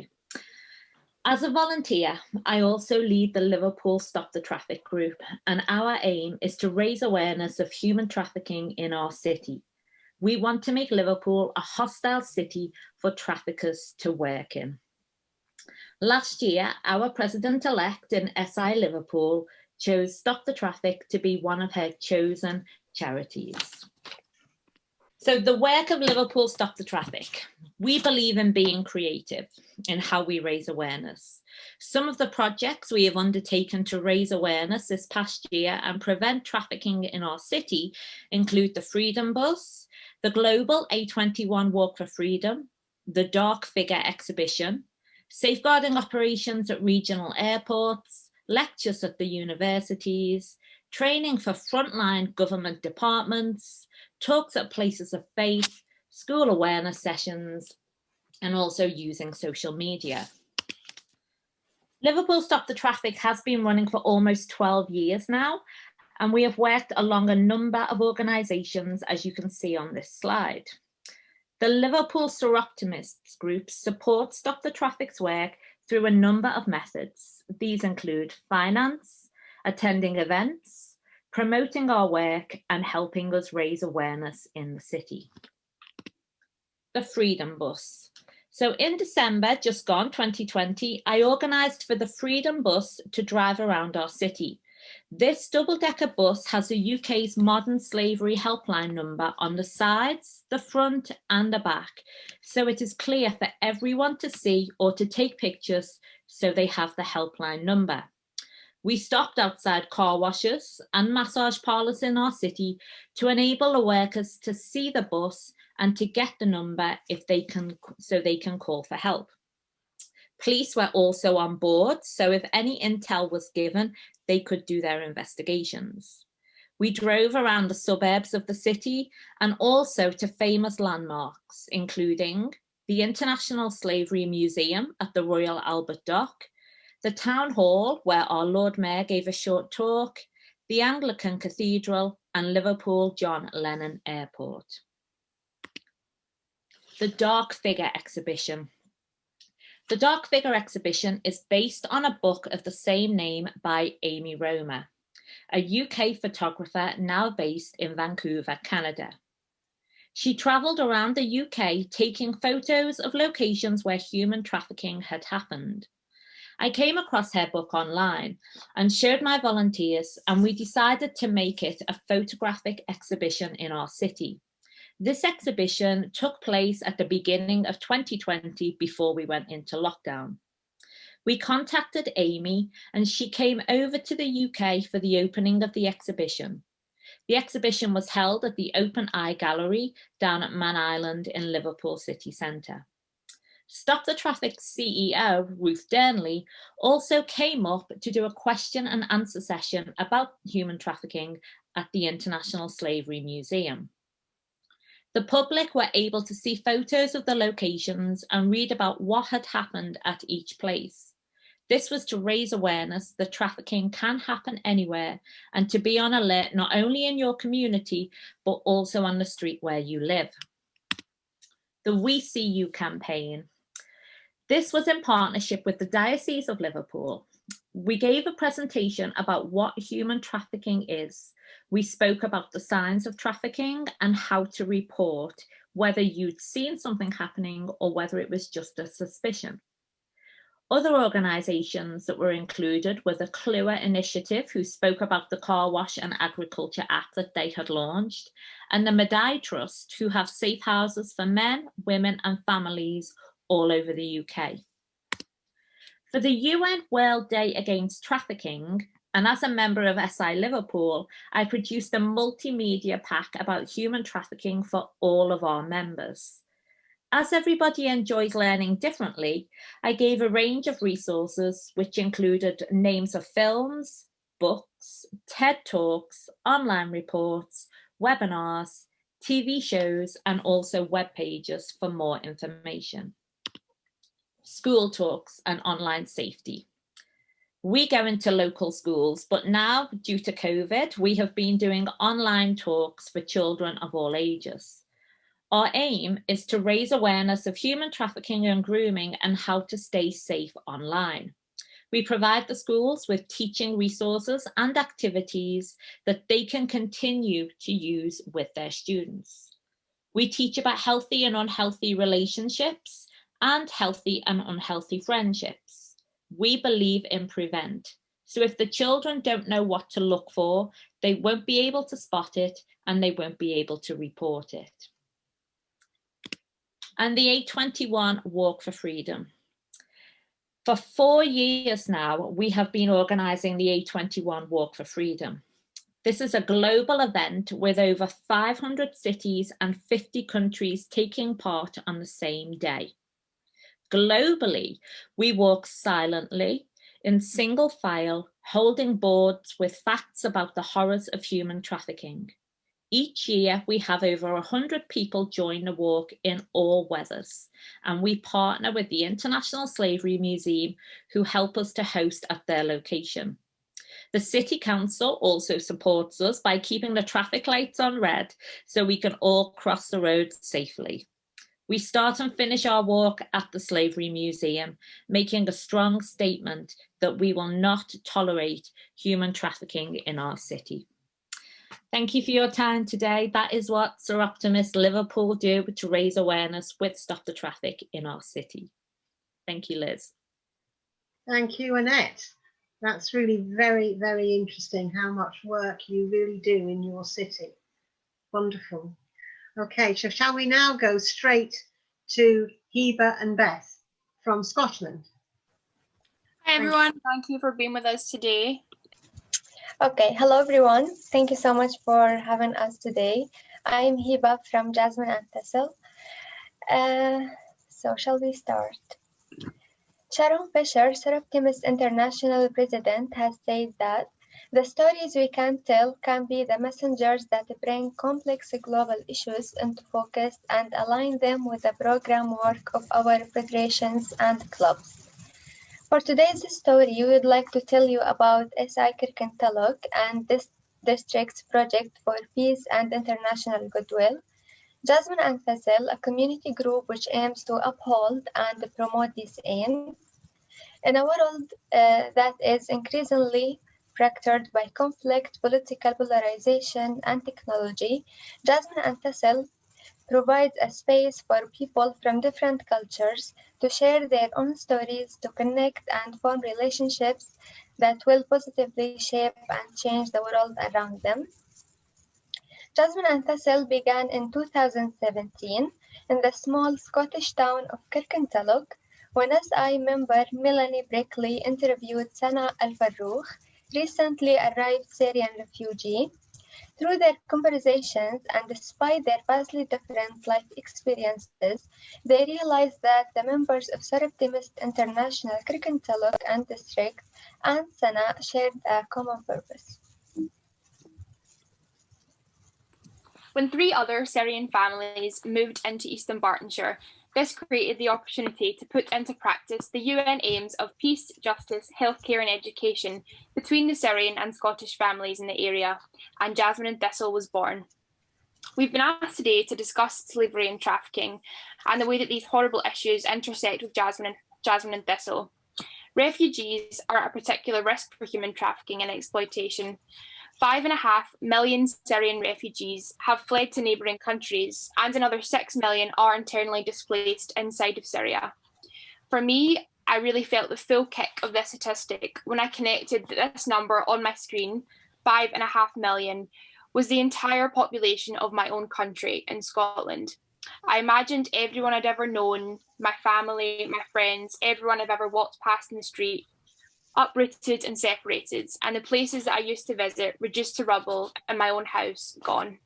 As a volunteer, I also lead the Liverpool Stop the Traffic group, and our aim is to raise awareness of human trafficking in our city. We want to make Liverpool a hostile city for traffickers to work in. Last year, our president-elect in SI Liverpool chose Stop the Traffic to be one of her chosen charities. So the work of Liverpool Stop the Traffic. We believe in being creative in how we raise awareness. Some of the projects we have undertaken to raise awareness this past year and prevent trafficking in our city include the Freedom Bus, the Global A21 Walk for Freedom, the Dark Figure Exhibition, safeguarding operations at regional airports, lectures at the universities, training for frontline government departments, talks at places of faith, school awareness sessions, and also using social media. Liverpool Stop the Traffic has been running for almost 12 years now, and we have worked along a number of organisations, as you can see on this slide. The Liverpool Soroptimists group supports Stop the Traffic's work through a number of methods. These include finance, attending events, promoting our work, and helping us raise awareness in the city. The Freedom Bus. So in December, just gone, 2020, I organised for the Freedom Bus to drive around our city. This double-decker bus has the UK's modern slavery helpline number on the sides, the front and the back, so it is clear for everyone to see or to take pictures so they have the helpline number. We stopped outside car washes and massage parlours in our city to enable the workers to see the bus and to get the number if they can, so they can call for help. Police were also on board, so if any intel was given, they could do their investigations. We drove around the suburbs of the city and also to famous landmarks, including the International Slavery Museum at the Royal Albert Dock, the Town Hall, where our Lord Mayor gave a short talk, the Anglican Cathedral, and Liverpool John Lennon Airport. The Dark Figure Exhibition. The Dark Figure Exhibition is based on a book of the same name by Amy Romer, a UK photographer now based in Vancouver, Canada. She travelled around the UK taking photos of locations where human trafficking had happened. I came across her book online and showed my volunteers, and we decided to make it a photographic exhibition in our city. This exhibition took place at the beginning of 2020 before we went into lockdown. We contacted Amy and she came over to the UK for the opening of the exhibition. The exhibition was held at the Open Eye Gallery down at Man Island in Liverpool city centre. Stop the Traffic CEO, Ruth Dernley, also came up to do a question and answer session about human trafficking at the International Slavery Museum. The public were able to see photos of the locations and read about what had happened at each place. This was to raise awareness that trafficking can happen anywhere and to be on alert not only in your community, but also on the street where you live. The We See You campaign. This was in partnership with the Diocese of Liverpool. We gave a presentation about what human trafficking is. We spoke about the signs of trafficking and how to report, whether you'd seen something happening or whether it was just a suspicion. Other organisations that were included were the Clua Initiative, who spoke about the Car Wash and Agriculture Act that they had launched, and the Madai Trust, who have safe houses for men, women and families all over the UK. For the UN World Day Against Trafficking, and as a member of SI Liverpool, I produced a multimedia pack about human trafficking for all of our members. As everybody enjoys learning differently, I gave a range of resources which included names of films, books, TED Talks, online reports, webinars, TV shows, and also web pages for more information. School talks and online safety. We go into local schools, but now, due to COVID, we have been doing online talks for children of all ages. Our aim is to raise awareness of human trafficking and grooming and how to stay safe online. We provide the schools with teaching resources and activities that they can continue to use with their students. We teach about healthy and unhealthy relationships and healthy and unhealthy friendships. We believe in prevent. So if the children don't know what to look for, they won't be able to spot it and they won't be able to report it. And the 821 Walk for Freedom. For 4 years now, we have been organising the 821 Walk for Freedom. This is a global event with over 500 cities and 50 countries taking part on the same day. Globally, we walk silently, in single file, holding boards with facts about the horrors of human trafficking. Each year, we have over 100 people join the walk in all weathers, and we partner with the International Slavery Museum, who help us to host at their location. The City Council also supports us by keeping the traffic lights on red so we can all cross the road safely. We start and finish our walk at the Slavery Museum, making a strong statement that we will not tolerate human trafficking in our city. Thank you for your time today. That is what Soroptimist Liverpool do to raise awareness with Stop the Traffic in our city. Thank you, Liz. Thank you, Annette. That's really very, very interesting how much work you really do in your city. Wonderful. Okay, so shall we now go straight to Heba and Beth from Scotland? Hi everyone, thank you for being with us today. Okay, hello everyone. Thank you so much for having us today. I'm Heba from Jasmine and Thistle. So shall we start? Sharon Fisher, Soroptimist International President, has said that the stories we can tell can be the messengers that bring complex global issues into focus and align them with the program work of our federations and clubs. For today's story, we would like to tell you about SI Kirkintilloch and this district's project for peace and international goodwill, Jasmine and Thistle, a community group which aims to uphold and promote these aims. In a world that is increasingly fractured by conflict, political polarization, and technology, Jasmine and Thistle provides a space for people from different cultures to share their own stories, to connect and form relationships that will positively shape and change the world around them. Jasmine and Thistle began in 2017 in the small Scottish town of Kirkintilloch when SI member Melanie Brickley interviewed Sana Al-Farrouch, recently arrived Syrian refugee. Through their conversations and despite their vastly different life experiences, they realized that the members of Soroptimist International Kirkintilloch and District and Sana shared a common purpose. When 3 other Syrian families moved into East Dunbartonshire, this created the opportunity to put into practice the UN aims of peace, justice, healthcare and education between the Syrian and Scottish families in the area, and Jasmine and Thistle was born. We've been asked today to discuss slavery and trafficking and the way that these horrible issues intersect with Jasmine and Thistle. Refugees are at a particular risk for human trafficking and exploitation. 5.5 million Syrian refugees have fled to neighbouring countries, and another 6 million are internally displaced inside of Syria. For me, I really felt the full kick of this statistic when I connected that this number on my screen, 5.5 million, was the entire population of my own country in Scotland. I imagined everyone I'd ever known, my family, my friends, everyone I've ever walked past in the street, uprooted and separated, and the places that I used to visit reduced to rubble and my own house gone.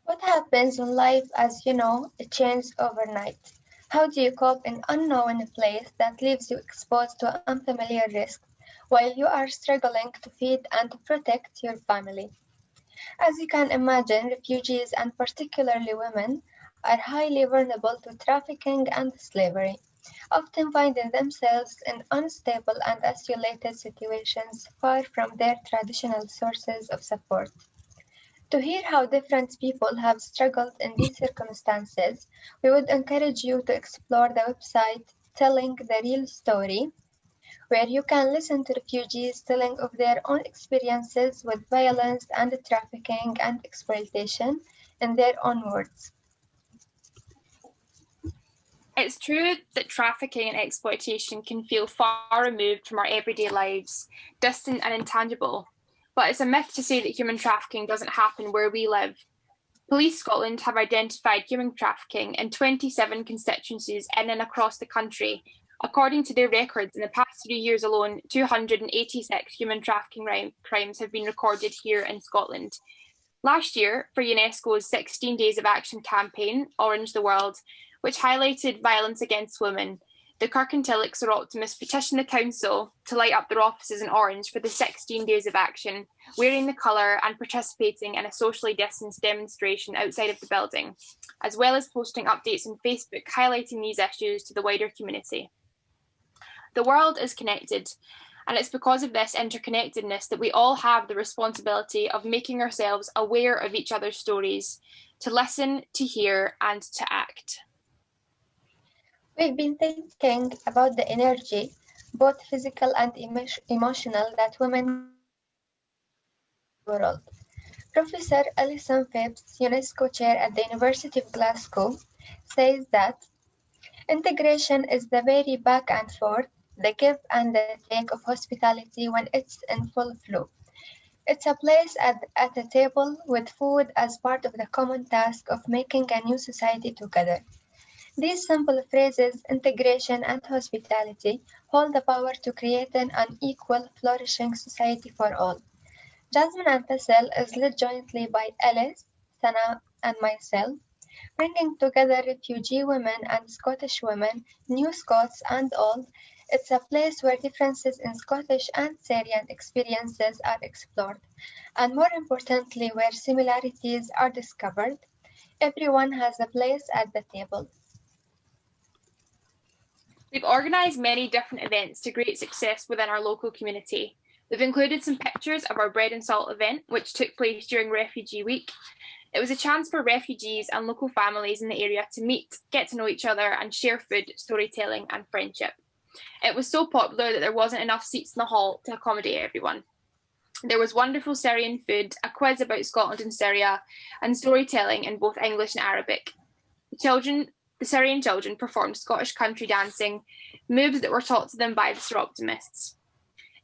What happens when life, as you know, it changes overnight? How do you cope in an unknown place that leaves you exposed to unfamiliar risks while you are struggling to feed and to protect your family? As you can imagine, refugees and particularly women are highly vulnerable to trafficking and slavery, often finding themselves in unstable and isolated situations far from their traditional sources of support. To hear how different people have struggled in these circumstances, we would encourage you to explore the website Telling the Real Story, where you can listen to refugees telling of their own experiences with violence and trafficking and exploitation in their own words. It's true that trafficking and exploitation can feel far removed from our everyday lives, distant and intangible, but it's a myth to say that human trafficking doesn't happen where we live. Police Scotland have identified human trafficking in 27 constituencies in and across the country. According to their records, in the past 3 years alone, 286 human trafficking crimes have been recorded here in Scotland. Last year, for UNESCO's 16 Days of Action campaign, Orange the World, which highlighted violence against women, the Kirkintilloch Sir Optimus petitioned the council to light up their offices in orange for the 16 Days of Action, wearing the colour and participating in a socially distanced demonstration outside of the building, as well as posting updates on Facebook highlighting these issues to the wider community. The world is connected, and it's because of this interconnectedness that we all have the responsibility of making ourselves aware of each other's stories, to listen, to hear, and to act. We've been thinking about the energy, both physical and emotional, that women in the world. Professor Alison Phipps, UNESCO chair at the University of Glasgow, says that integration is the very back and forth, the give and the take of hospitality when it's in full flow. It's a place at a table with food as part of the common task of making a new society together. These simple phrases, integration and hospitality, hold the power to create an equal, flourishing society for all. Jasmine and Tessel is led jointly by Alice, Sana, and myself, bringing together refugee women and Scottish women, new Scots and old. It's a place where differences in Scottish and Syrian experiences are explored, and more importantly, where similarities are discovered. Everyone has a place at the table. We've organised many different events to great success within our local community. We've included some pictures of our Bread and Salt event, which took place during Refugee Week. It was a chance for refugees and local families in the area to meet, get to know each other, and share food, storytelling, and friendship. It was so popular that there wasn't enough seats in the hall to accommodate everyone. There was wonderful Syrian food, a quiz about Scotland and Syria, and storytelling in both English and Arabic. The Syrian children performed Scottish country dancing, moves that were taught to them by the Sir Optimists.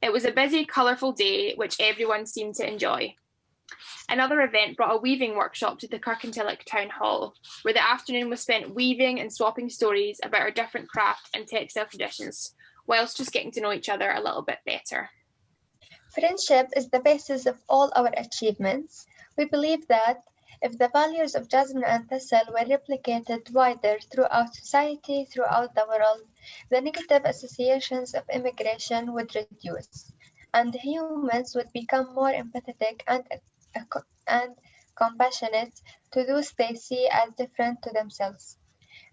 It was a busy, colourful day, which everyone seemed to enjoy. Another event brought a weaving workshop to the Kirkintilloch Town Hall, where the afternoon was spent weaving and swapping stories about our different craft and textile traditions, whilst just getting to know each other a little bit better. Friendship is the basis of all our achievements. We believe that if the values of Jasmine and Tessel were replicated wider throughout society, throughout the world, the negative associations of immigration would reduce, and humans would become more empathetic and compassionate to those they see as different to themselves.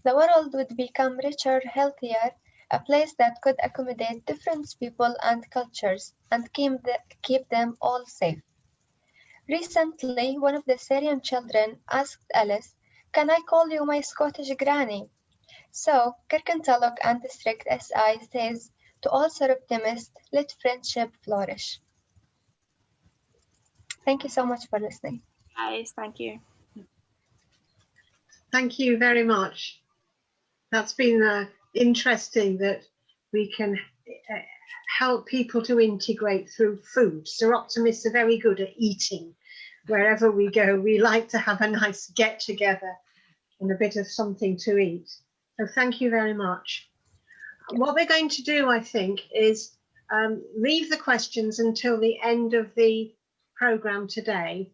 The world would become richer, healthier, a place that could accommodate different people and cultures and keep them all safe. Recently, one of the Syrian children asked Alice, "Can I call you my Scottish granny?" So, Kirkintilloch and District SI says to all Sir Optimists, let friendship flourish. Thank you so much for listening. Guys, thank you. Thank you very much. That's been interesting that we can help people to integrate through food. Seroptimists are very good at eating. Wherever we go, we like to have a nice get together and a bit of something to eat. So thank you very much. What we're going to do, I think, is leave the questions until the end of the program today,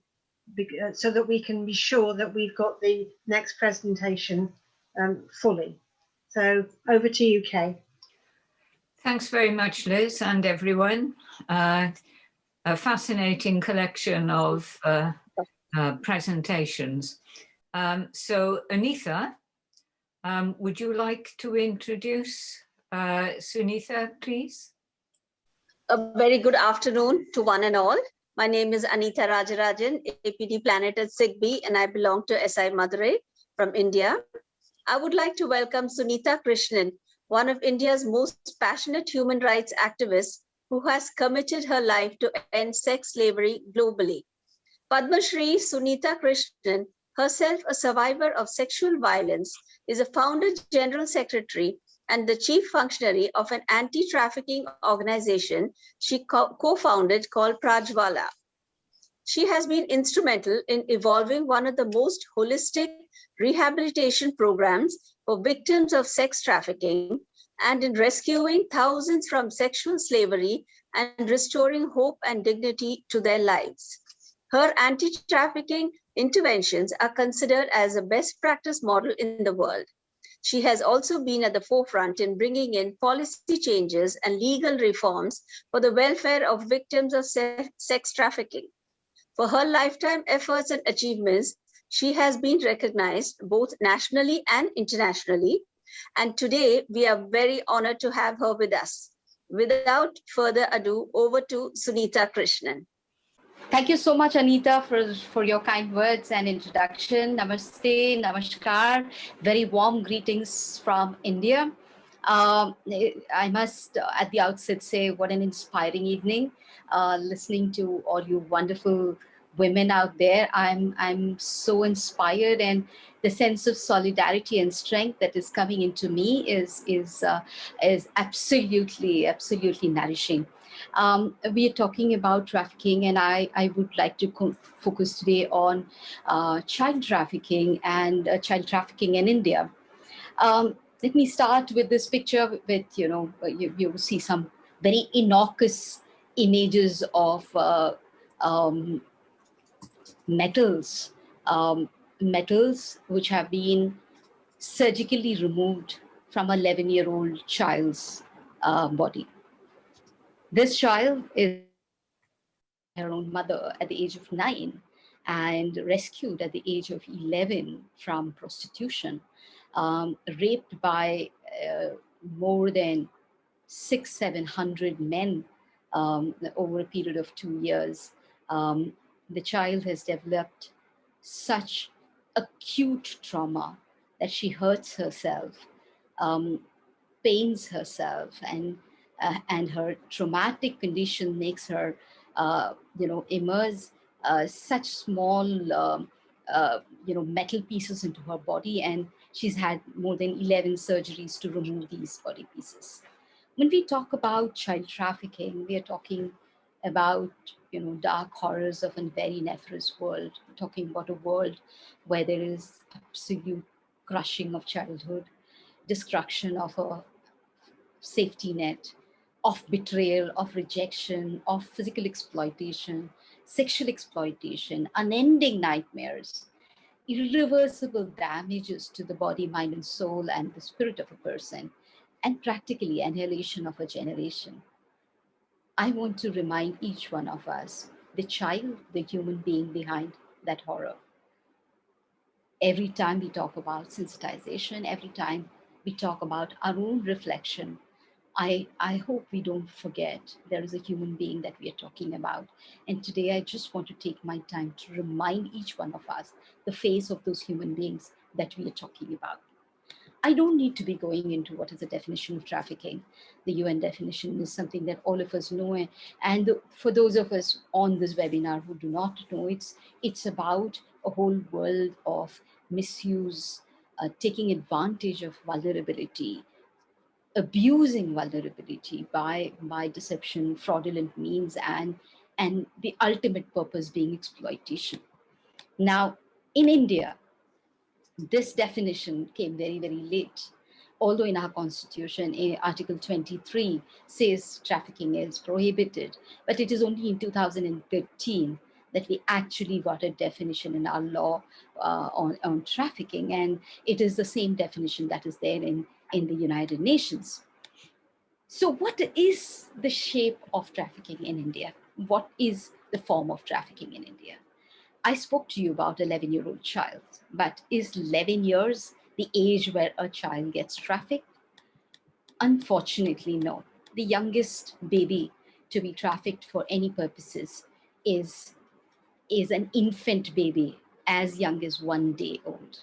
so that we can be sure that we've got the next presentation fully. So over to you, Kay. Thanks very much, Liz, and everyone. A fascinating collection of presentations. So Anita, would you like to introduce Sunitha, please? A very good afternoon to one and all. My name is Anita Rajarajan, APD Planet at SIGBI, and I belong to SI Madurai from India. I would like to welcome Sunitha Krishnan, one of India's most passionate human rights activists who has committed her life to end sex slavery globally. Padma Shri Sunitha Krishnan, herself a survivor of sexual violence, is a founder general secretary and the chief functionary of an anti-trafficking organization she co-founded called Prajwala. She has been instrumental in evolving one of the most holistic rehabilitation programs for victims of sex trafficking and in rescuing thousands from sexual slavery and restoring hope and dignity to their lives. Her anti-trafficking interventions are considered as a best practice model in the world. She has also been at the forefront in bringing in policy changes and legal reforms for the welfare of victims of sex trafficking. For her lifetime efforts and achievements, she has been recognized both nationally and internationally. And today, we are very honored to have her with us. Without further ado, over to Sunitha Krishnan. Thank you so much, Anita, for your kind words and introduction. Namaste, namaskar. Very warm greetings from India. I must, at the outset, say what an inspiring evening. Listening to all you wonderful women out there, I'm so inspired, and the sense of solidarity and strength that is coming into me is absolutely nourishing. We are talking about trafficking, and I would like to focus today on child trafficking and child trafficking in India. Let me start with this picture with, you will see some very innocuous images of metals which have been surgically removed from a 11-year-old child's body. This child is her own mother at the age of 9 and rescued at the age of 11 from prostitution, raped by more than 600-700 men over a period of 2 years. The child has developed such acute trauma that she hurts herself, pains herself, and her traumatic condition makes her, immerse such small, metal pieces into her body, and she's had more than 11 surgeries to remove these body pieces. When we talk about child trafficking, we are talking about, dark horrors of a very nefarious world. We're talking about a world where there is absolute crushing of childhood, destruction of a safety net, of betrayal, of rejection, of physical exploitation, sexual exploitation, unending nightmares, irreversible damages to the body, mind, and soul, and the spirit of a person, and practically annihilation of a generation. I want to remind each one of us, the child, the human being behind that horror. Every time we talk about sensitization, every time we talk about our own reflection, I hope we don't forget there is a human being that we are talking about. And today I just want to take my time to remind each one of us the face of those human beings that we are talking about. I don't need to be going into what is the definition of trafficking. The UN definition is something that all of us know. And for those of us on this webinar who do not know, it's about a whole world of misuse, taking advantage of vulnerability, abusing vulnerability by deception, fraudulent means, and the ultimate purpose being exploitation. Now, in India, this definition came very, very late. Although in our constitution, Article 23 says trafficking is prohibited, but it is only in 2013 that we actually got a definition in our law on trafficking. And it is the same definition that is there in the United Nations. So what is the shape of trafficking in India? What is the form of trafficking in India? I spoke to you about an 11-year-old child, but is 11 years the age where a child gets trafficked? Unfortunately, no. The youngest baby to be trafficked for any purposes is an infant baby as young as 1 day old.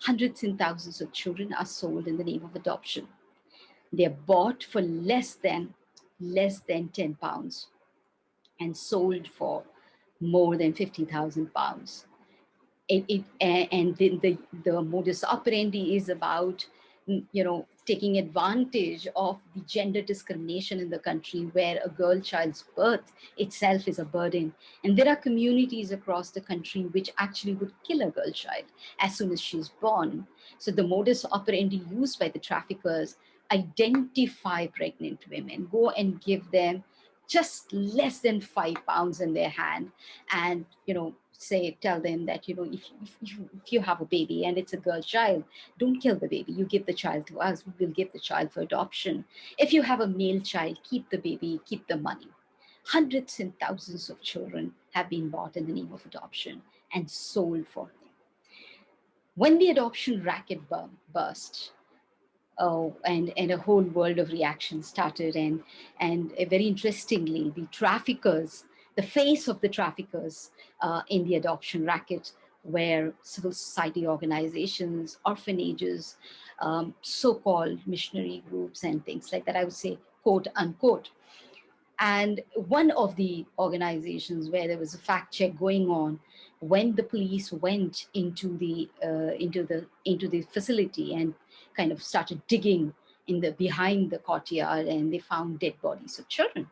Hundreds and thousands of children are sold in the name of adoption. They're bought for less than 10 pounds and sold for more than 50,000 pounds. And the modus operandi is about, taking advantage of the gender discrimination in the country, where a girl child's birth itself is a burden. And there are communities across the country which actually would kill a girl child as soon as she's born. So the modus operandi used by the traffickers: identify pregnant women, go and give them just less than 5 pounds in their hand, and tell them that if you have a baby and it's a girl child, don't kill the baby, you give the child to us, we will give the child for adoption. If you have a male child, keep the baby, keep the money. Hundreds and thousands of children have been bought in the name of adoption and sold for them. When the adoption racket burst, and a whole world of reaction started, and very interestingly, the traffickers, the face of the traffickers in the adoption racket were civil society organizations, orphanages, so-called missionary groups, and things like that. I would say, quote unquote. And one of the organizations where there was a fact check going on, when the police went into the facility and kind of started digging behind the courtyard, and they found dead bodies of children.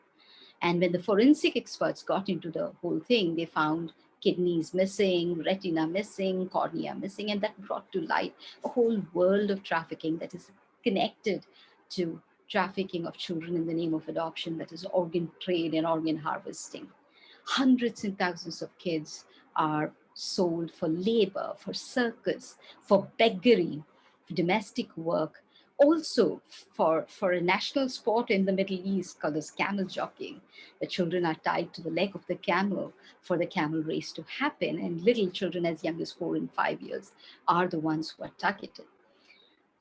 And when the forensic experts got into the whole thing, they found kidneys missing, retina missing, cornea missing, and that brought to light a whole world of trafficking that is connected to trafficking of children in the name of adoption, that is organ trade and organ harvesting. Hundreds and thousands of kids are sold for labor, for circus, for beggary, for domestic work, also for a national sport in the Middle East called as camel jockeying. The children are tied to the leg of the camel for the camel race to happen, and little children as young as 4 and 5 years are the ones who are targeted.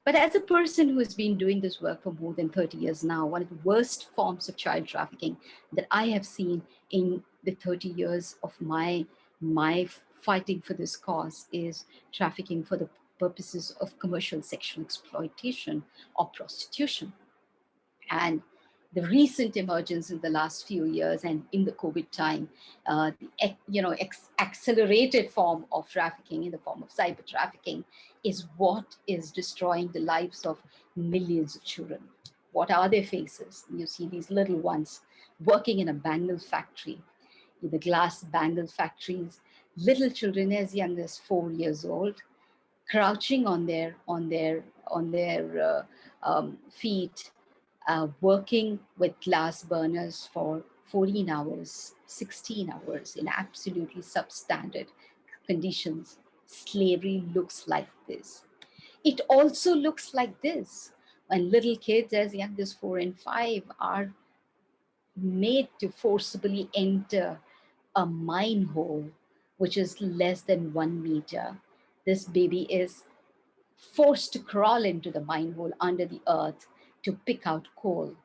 But as a person who has been doing this work for more than 30 years now, one of the worst forms of child trafficking that I have seen in the 30 years of my fighting for this cause is trafficking for the purposes of commercial sexual exploitation or prostitution. And the recent emergence in the last few years and in the COVID time, the accelerated form of trafficking in the form of cyber trafficking is what is destroying the lives of millions of children. What are their faces? You see these little ones working in a bangle factory, in the glass bangle factories, little children as young as 4 years old, crouching on their feet, working with glass burners for 14 hours, 16 hours in absolutely substandard conditions. Slavery looks like this. It also looks like this when little kids as young as 4 and 5 are made to forcibly enter a mine hole, which is less than 1 meter. This baby is forced to crawl into the mine hole under the earth to pick out coal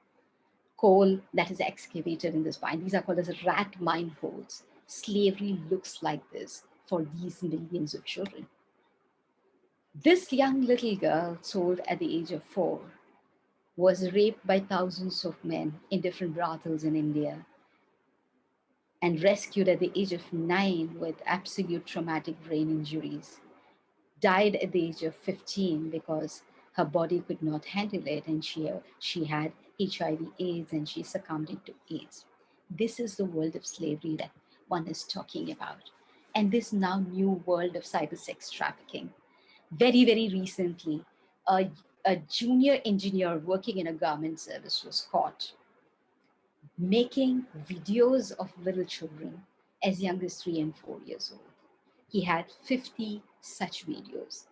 that is excavated in this mine. These are called as rat mine holes. Slavery looks like this for these millions of children. This young little girl, sold at the age of 4, was raped by thousands of men in different brothels in India and rescued at the age of 9 with absolute traumatic brain injuries. Died at the age of 15 because her body could not handle it, and she had HIV AIDS and she succumbed to AIDS. This is the world of slavery that one is talking about. And this now new world of cyber sex trafficking. Very, very recently, a junior engineer working in a government service was caught making videos of little children as young as 3 and 4 years old. He had 50 such videos.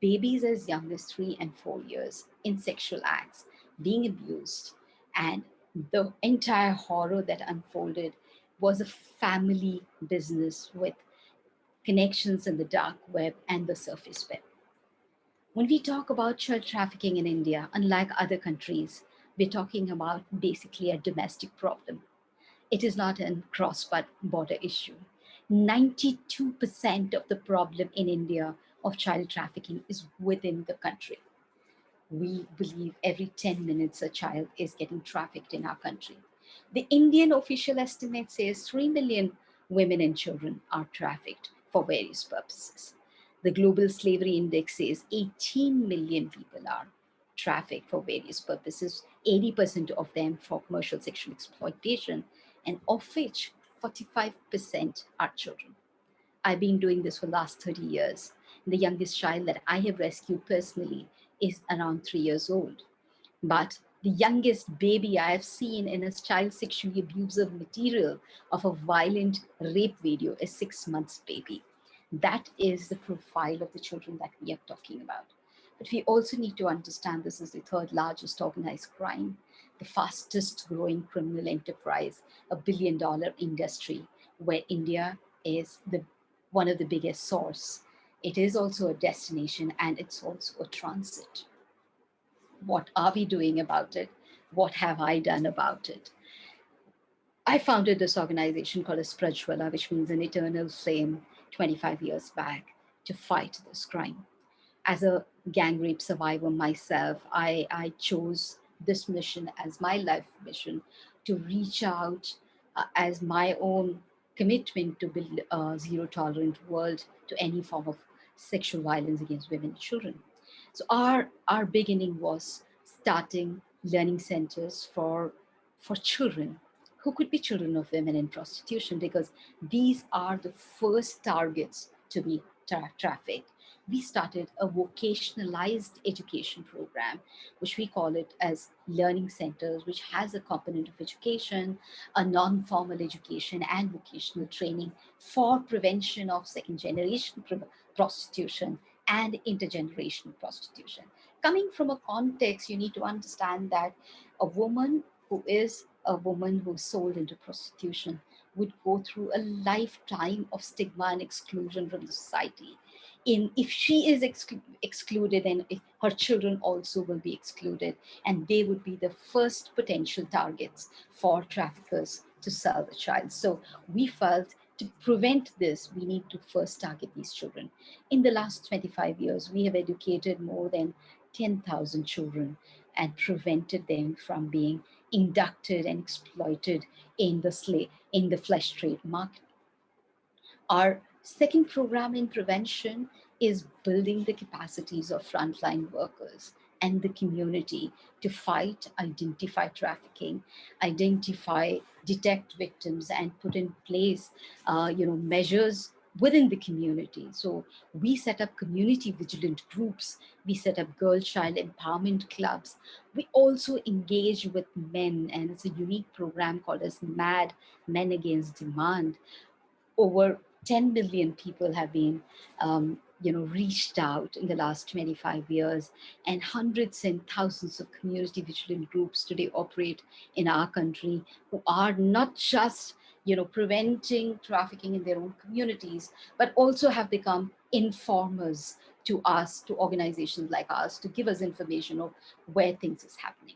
Babies as young as 3 and 4 years in sexual acts, being abused, and the entire horror that unfolded was a family business with connections in the dark web and the surface web. When we talk about child trafficking in India, unlike other countries, we're talking about basically a domestic problem. It is not a cross-border issue. 92% of the problem in India of child trafficking is within the country. We believe every 10 minutes a child is getting trafficked in our country. The Indian official estimate says 3 million women and children are trafficked for various purposes. The Global Slavery Index says 18 million people are trafficked for various purposes, 80% of them for commercial sexual exploitation, and of which 45% are children. I've been doing this for the last 30 years. The youngest child that I have rescued personally is around 3 years old. But the youngest baby I have seen in a child sexually abusive material of a violent rape video is 6 months baby. That is the profile of the children that we are talking about. But we also need to understand this is the third largest organized crime, the fastest growing criminal enterprise, $1 billion industry, where India is one of the biggest source. It is also a destination and it's also a transit. What are we doing about it? What have I done about it? I founded this organization called as Prajwala, which means an eternal flame, 25 years back to fight this crime. As a gang rape survivor myself, I chose this mission as my life mission to reach out as my own commitment to build a zero tolerant world to any form of sexual violence against women and children. So our beginning was starting learning centers for children who could be children of women in prostitution, because these are the first targets to be trafficked. We started a vocationalized education program, which we call it as learning centers, which has a component of education, a non-formal education and vocational training for prevention of second generation prostitution and intergenerational prostitution. Coming from a context, you need to understand that a woman who's sold into prostitution would go through a lifetime of stigma and exclusion from the society. If she is excluded, then her children also will be excluded, and they would be the first potential targets for traffickers to sell the child. So we felt to prevent this, we need to first target these children. In the last 25 years, we have educated more than 10,000 children and prevented them from being inducted and exploited in the flesh trade market. Our second program in prevention is building the capacities of frontline workers and the community to fight, identify trafficking, detect victims, and put in place, measures within the community. So we set up community vigilant groups. We set up girl-child empowerment clubs. We also engage with men, and it's a unique program called as MAD, Men Against Demand. Over 10 million people have been reached out in the last 25 years, and hundreds and thousands of community vigilant groups today operate in our country, who are not just preventing trafficking in their own communities, but also have become informers to us, to organizations like us, to give us information of where things is happening.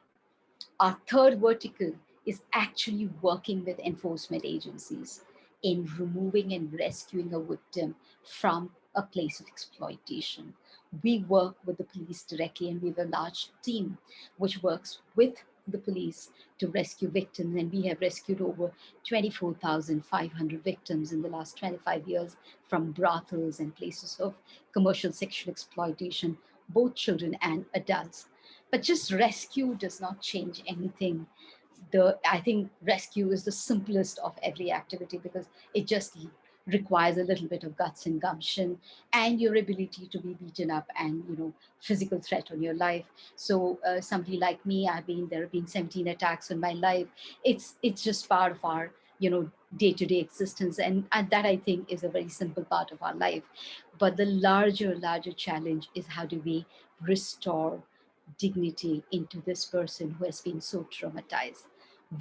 Our third vertical is actually working with enforcement agencies in removing and rescuing a victim from a place of exploitation. We work with the police directly, and we have a large team which works with the police to rescue victims. And we have rescued over 24,500 victims in the last 25 years from brothels and places of commercial sexual exploitation, both children and adults. But just rescue does not change anything. I think rescue is the simplest of every activity because it just requires a little bit of guts and gumption and your ability to be beaten up and physical threat on your life. So somebody like me, there have been 17 attacks on my life. It's just part of our day-to-day existence, and that I think is a very simple part of our life. But the larger challenge is how do we restore dignity into this person who has been so traumatized.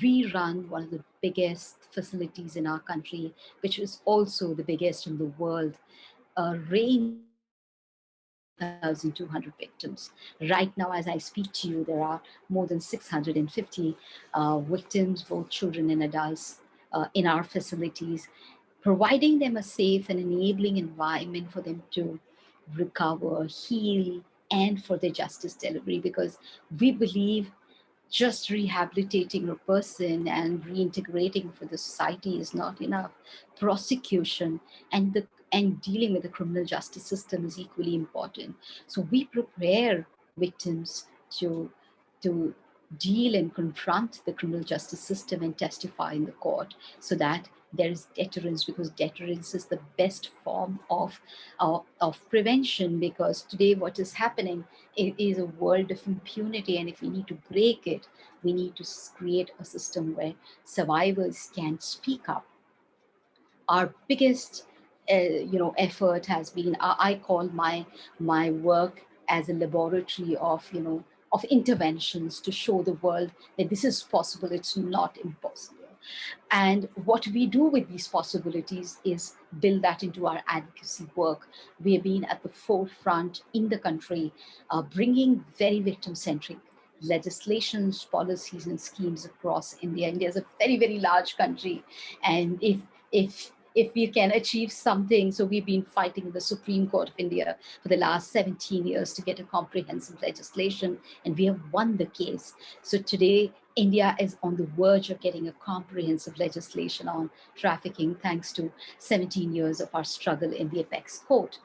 We run one of the biggest facilities in our country, which is also the biggest in the world, a range 1,200 victims. Right now, as I speak to you, there are more than 650 victims, both children and adults, in our facilities, providing them a safe and enabling environment for them to recover, heal, and for their justice delivery, because we believe just rehabilitating a person and reintegrating for the society is not enough. Prosecution and dealing with the criminal justice system is equally important. So we prepare victims to deal and confront the criminal justice system and testify in the court so that there is deterrence, because deterrence is the best form of prevention. Because today what is happening is a world of impunity, and if we need to break it, we need to create a system where survivors can speak up. Our biggest effort has been, I call my work as a laboratory of of interventions to show the world that this is possible, it's not impossible. And what we do with these possibilities is build that into our advocacy work. We have been at the forefront in the country, bringing very victim-centric legislations, policies, and schemes across India. India is a very, very large country, and if we can achieve something, so we've been fighting in the Supreme Court of India for the last 17 years to get a comprehensive legislation, and we have won the case. So today, India is on the verge of getting a comprehensive legislation on trafficking, thanks to 17 years of our struggle in the apex court.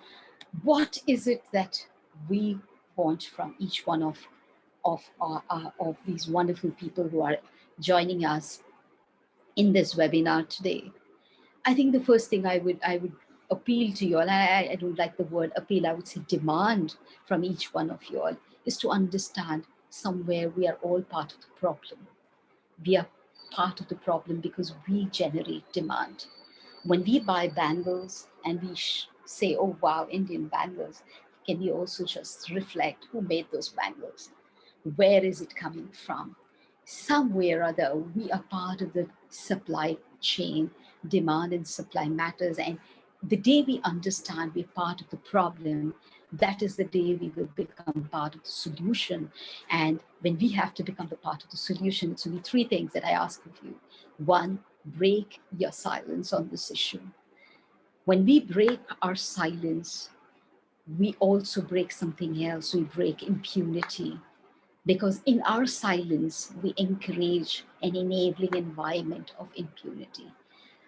What is it that we want from each one of these wonderful people who are joining us in this webinar today? I think the first thing I would appeal to you all, and I don't like the word appeal, I would say demand from each one of you all, is to understand somewhere we are all part of the problem. We are part of the problem because we generate demand. When we buy bangles and we say, oh wow, Indian bangles, can we also just reflect who made those bangles? Where is it coming from? Somewhere or other, we are part of the supply chain. Demand and supply matters. And the day we understand we're part of the problem, that is the day we will become part of the solution. And when we have to become the part of the solution, it's only three things that I ask of you. One, break your silence on this issue. When we break our silence, we also break something else. We break impunity. Because in our silence, we encourage an enabling environment of impunity.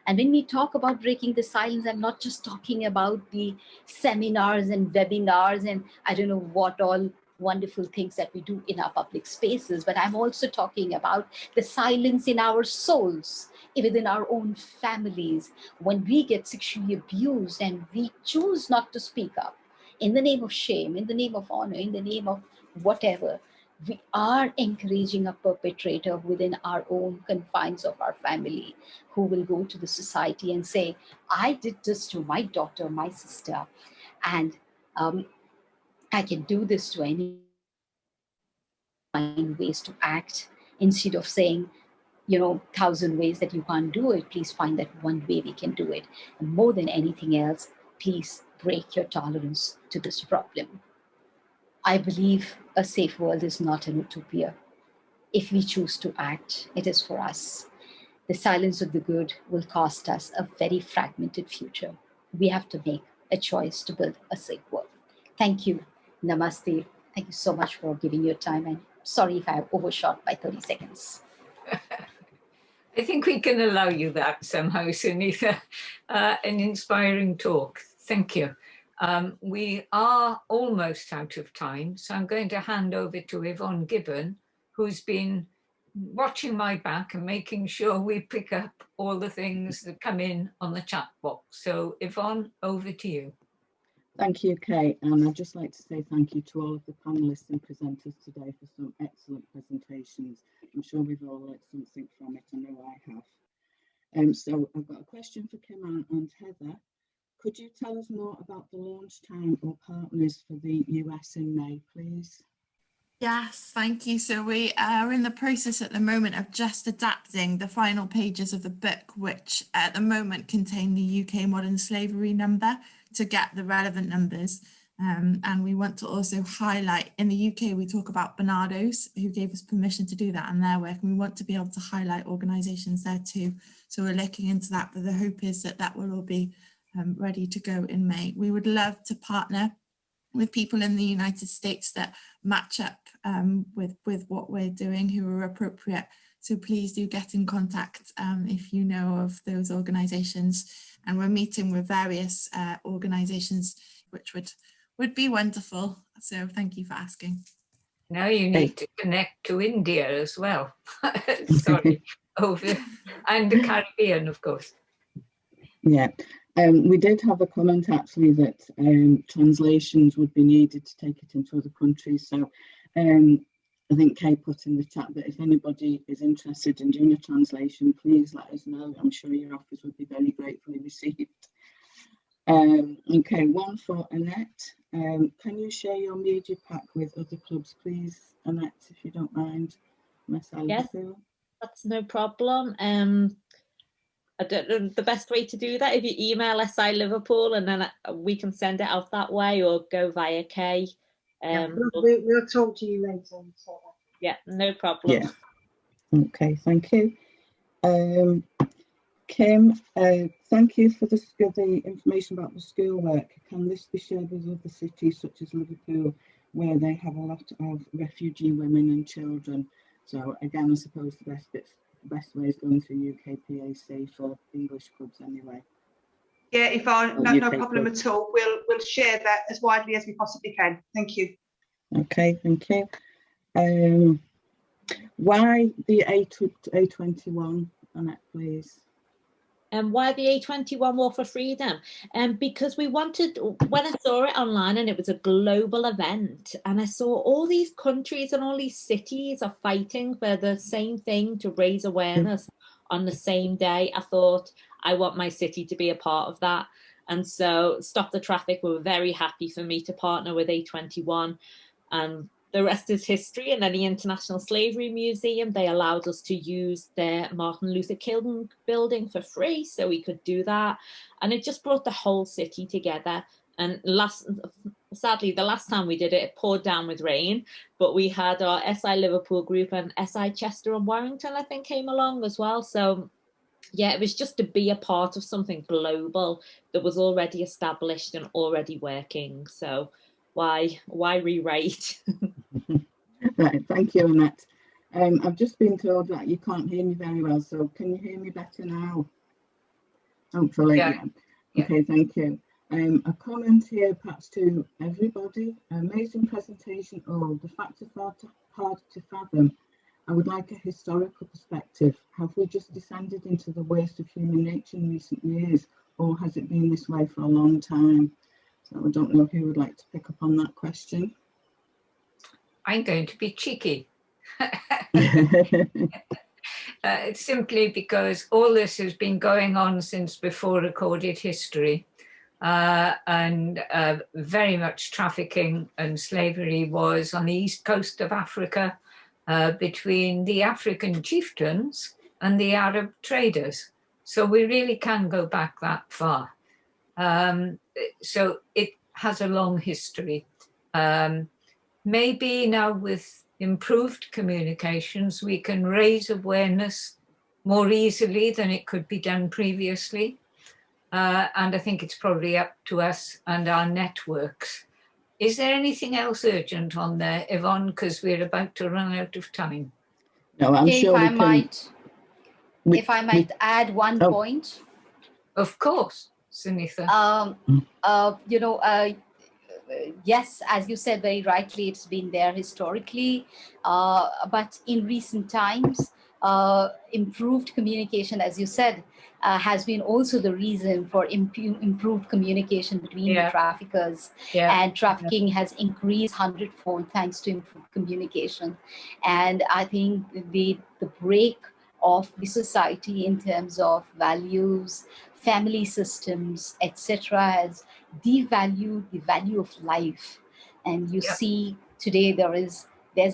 And when we talk about breaking the silence, I'm not just talking about the seminars and webinars and I don't know what all wonderful things that we do in our public spaces, but I'm also talking about the silence in our souls, within our own families, when we get sexually abused and we choose not to speak up in the name of shame, in the name of honor, in the name of whatever. We are encouraging a perpetrator within our own confines of our family who will go to the society and say, I did this to my daughter, my sister, and I can do this to any. Find ways to act instead of saying, 1,000 ways that you can't do it. Please find that one way we can do it. And more than anything else, please break your tolerance to this problem. I believe a safe world is not an utopia. If we choose to act, it is for us. The silence of the good will cost us a very fragmented future. We have to make a choice to build a safe world. Thank you. Namaste. Thank you so much for giving your time, and sorry if I have overshot by 30 seconds. I think we can allow you that somehow, Sunitha. An inspiring talk. Thank you. We are almost out of time, so I'm going to hand over to Yvonne Gibbon, who's been watching my back and making sure we pick up all the things that come in on the chat box. So Yvonne, over to you. Thank you, Kate, and I'd just like to say thank you to all of the panellists and presenters today for some excellent presentations. I'm sure we've all learned something from it. I know I have. So I've got a question for Kim and Heather. Could you tell us more about the launch time or partners for the US in May, please? Yes, thank you. So we are in the process at the moment of just adapting the final pages of the book, which at the moment contain the UK modern slavery number to get the relevant numbers. And we want to also highlight, in the UK, we talk about Barnardo's, who gave us permission to do that and their work. And we want to be able to highlight organisations there too. So we're looking into that, but the hope is that that will all be ready to go in May. We would love to partner with people in the United States that match up with what we're doing, who are appropriate. So please do get in contact if you know of those organisations. And we're meeting with various organisations, which would be wonderful. So thank you for asking. Now you need to connect to India as well. Sorry, and the Caribbean, of course. Yeah. We did have a comment actually that translations would be needed to take it into other countries. So I think Kay put in the chat that if anybody is interested in doing a translation, please let us know. I'm sure your offers would be very gratefully received. Okay, one for Annette. Can you share your media pack with other clubs, please, Annette, if you don't mind? Yes, that's no problem. I don't know the best way to do that. If you email SI Liverpool and then we can send it out that way, or go via Kay. We'll talk to you later. Yeah, no problem. Yeah. Okay, thank you. Kim, thank you for the information about the schoolwork. Can this be shared with other cities such as Liverpool, where they have a lot of refugee women and children? So again, I suppose the best way is going through UKPAC for English clubs anyway. Yeah, Yvonne, no problem at all. We'll share that as widely as we possibly can. Thank you. Okay, thank you. Why the A21, Annette, please? And why the A21 War for Freedom? Because we wanted, when I saw it online and it was a global event, and I saw all these countries and all these cities are fighting for the same thing to raise awareness on the same day, I thought, I want my city to be a part of that. And so Stop the Traffic were very happy for me to partner with A21. And the rest is history. And then the International Slavery Museum, they allowed us to use their Martin Luther King building for free, so we could do that. And it just brought the whole city together. And sadly, the last time we did it, it poured down with rain, but we had our SI Liverpool group and SI Chester and Warrington, I think, came along as well. So yeah, it was just to be a part of something global that was already established and already working. So why rewrite? Right, thank you, Annette. I've just been told that you can't hear me very well, so can you hear me better now? Hopefully, yeah. Okay, thank you. A comment here, perhaps to everybody. Amazing presentation. Oh, the facts are hard to fathom. I would like a historical perspective. Have we just descended into the worst of human nature in recent years, or has it been this way for a long time? So I don't know who would like to pick up on that question. I'm going to be cheeky. It's simply because all this has been going on since before recorded history, and very much trafficking and slavery was on the east coast of Africa between the African chieftains and the Arab traders. So we really can go back that far. So it has a long history. Maybe now with improved communications, we can raise awareness more easily than it could be done previously. And I think it's probably up to us and our networks Is there anything else urgent on there, Yvonne? Because we're about to run out of time. No, I'm Okay, sure if we I can. might, if I might add one point. Of course, Sunitha. Yes, as you said very rightly, it's been there historically, but in recent times, improved communication, as you said, has been also the reason for improved communication between the traffickers. And trafficking has increased 100-fold thanks to improved communication. And I think the break of the society in terms of values, family systems, etc., has devalued the value of life. And you see today there's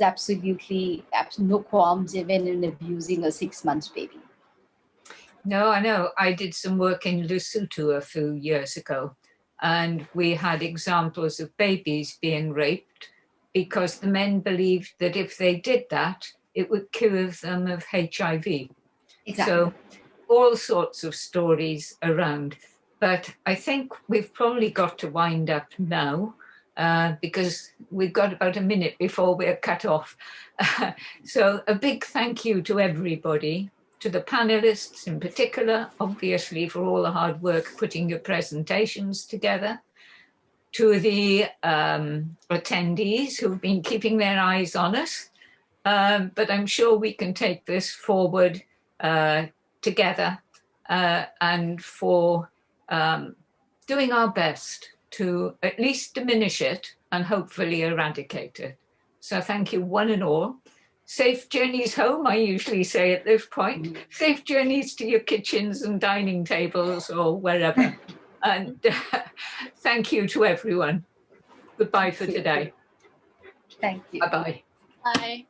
absolutely no qualms even in abusing a 6-month baby. No, I know. I did some work in Lesotho a few years ago, and we had examples of babies being raped because the men believed that if they did that, it would cure them of HIV. Exactly. So all sorts of stories around. But I think we've probably got to wind up now because we've got about a minute before we're cut off. So a big thank you to everybody, to the panelists in particular, obviously for all the hard work putting your presentations together, to the attendees who've been keeping their eyes on us. But I'm sure we can take this forward together and for doing our best to at least diminish it and hopefully eradicate it. So thank you one and all. Safe journeys home, I usually say at this point. Safe journeys to your kitchens and dining tables or wherever. And thank you to everyone. Goodbye for today. Thank you. Bye-bye. Bye.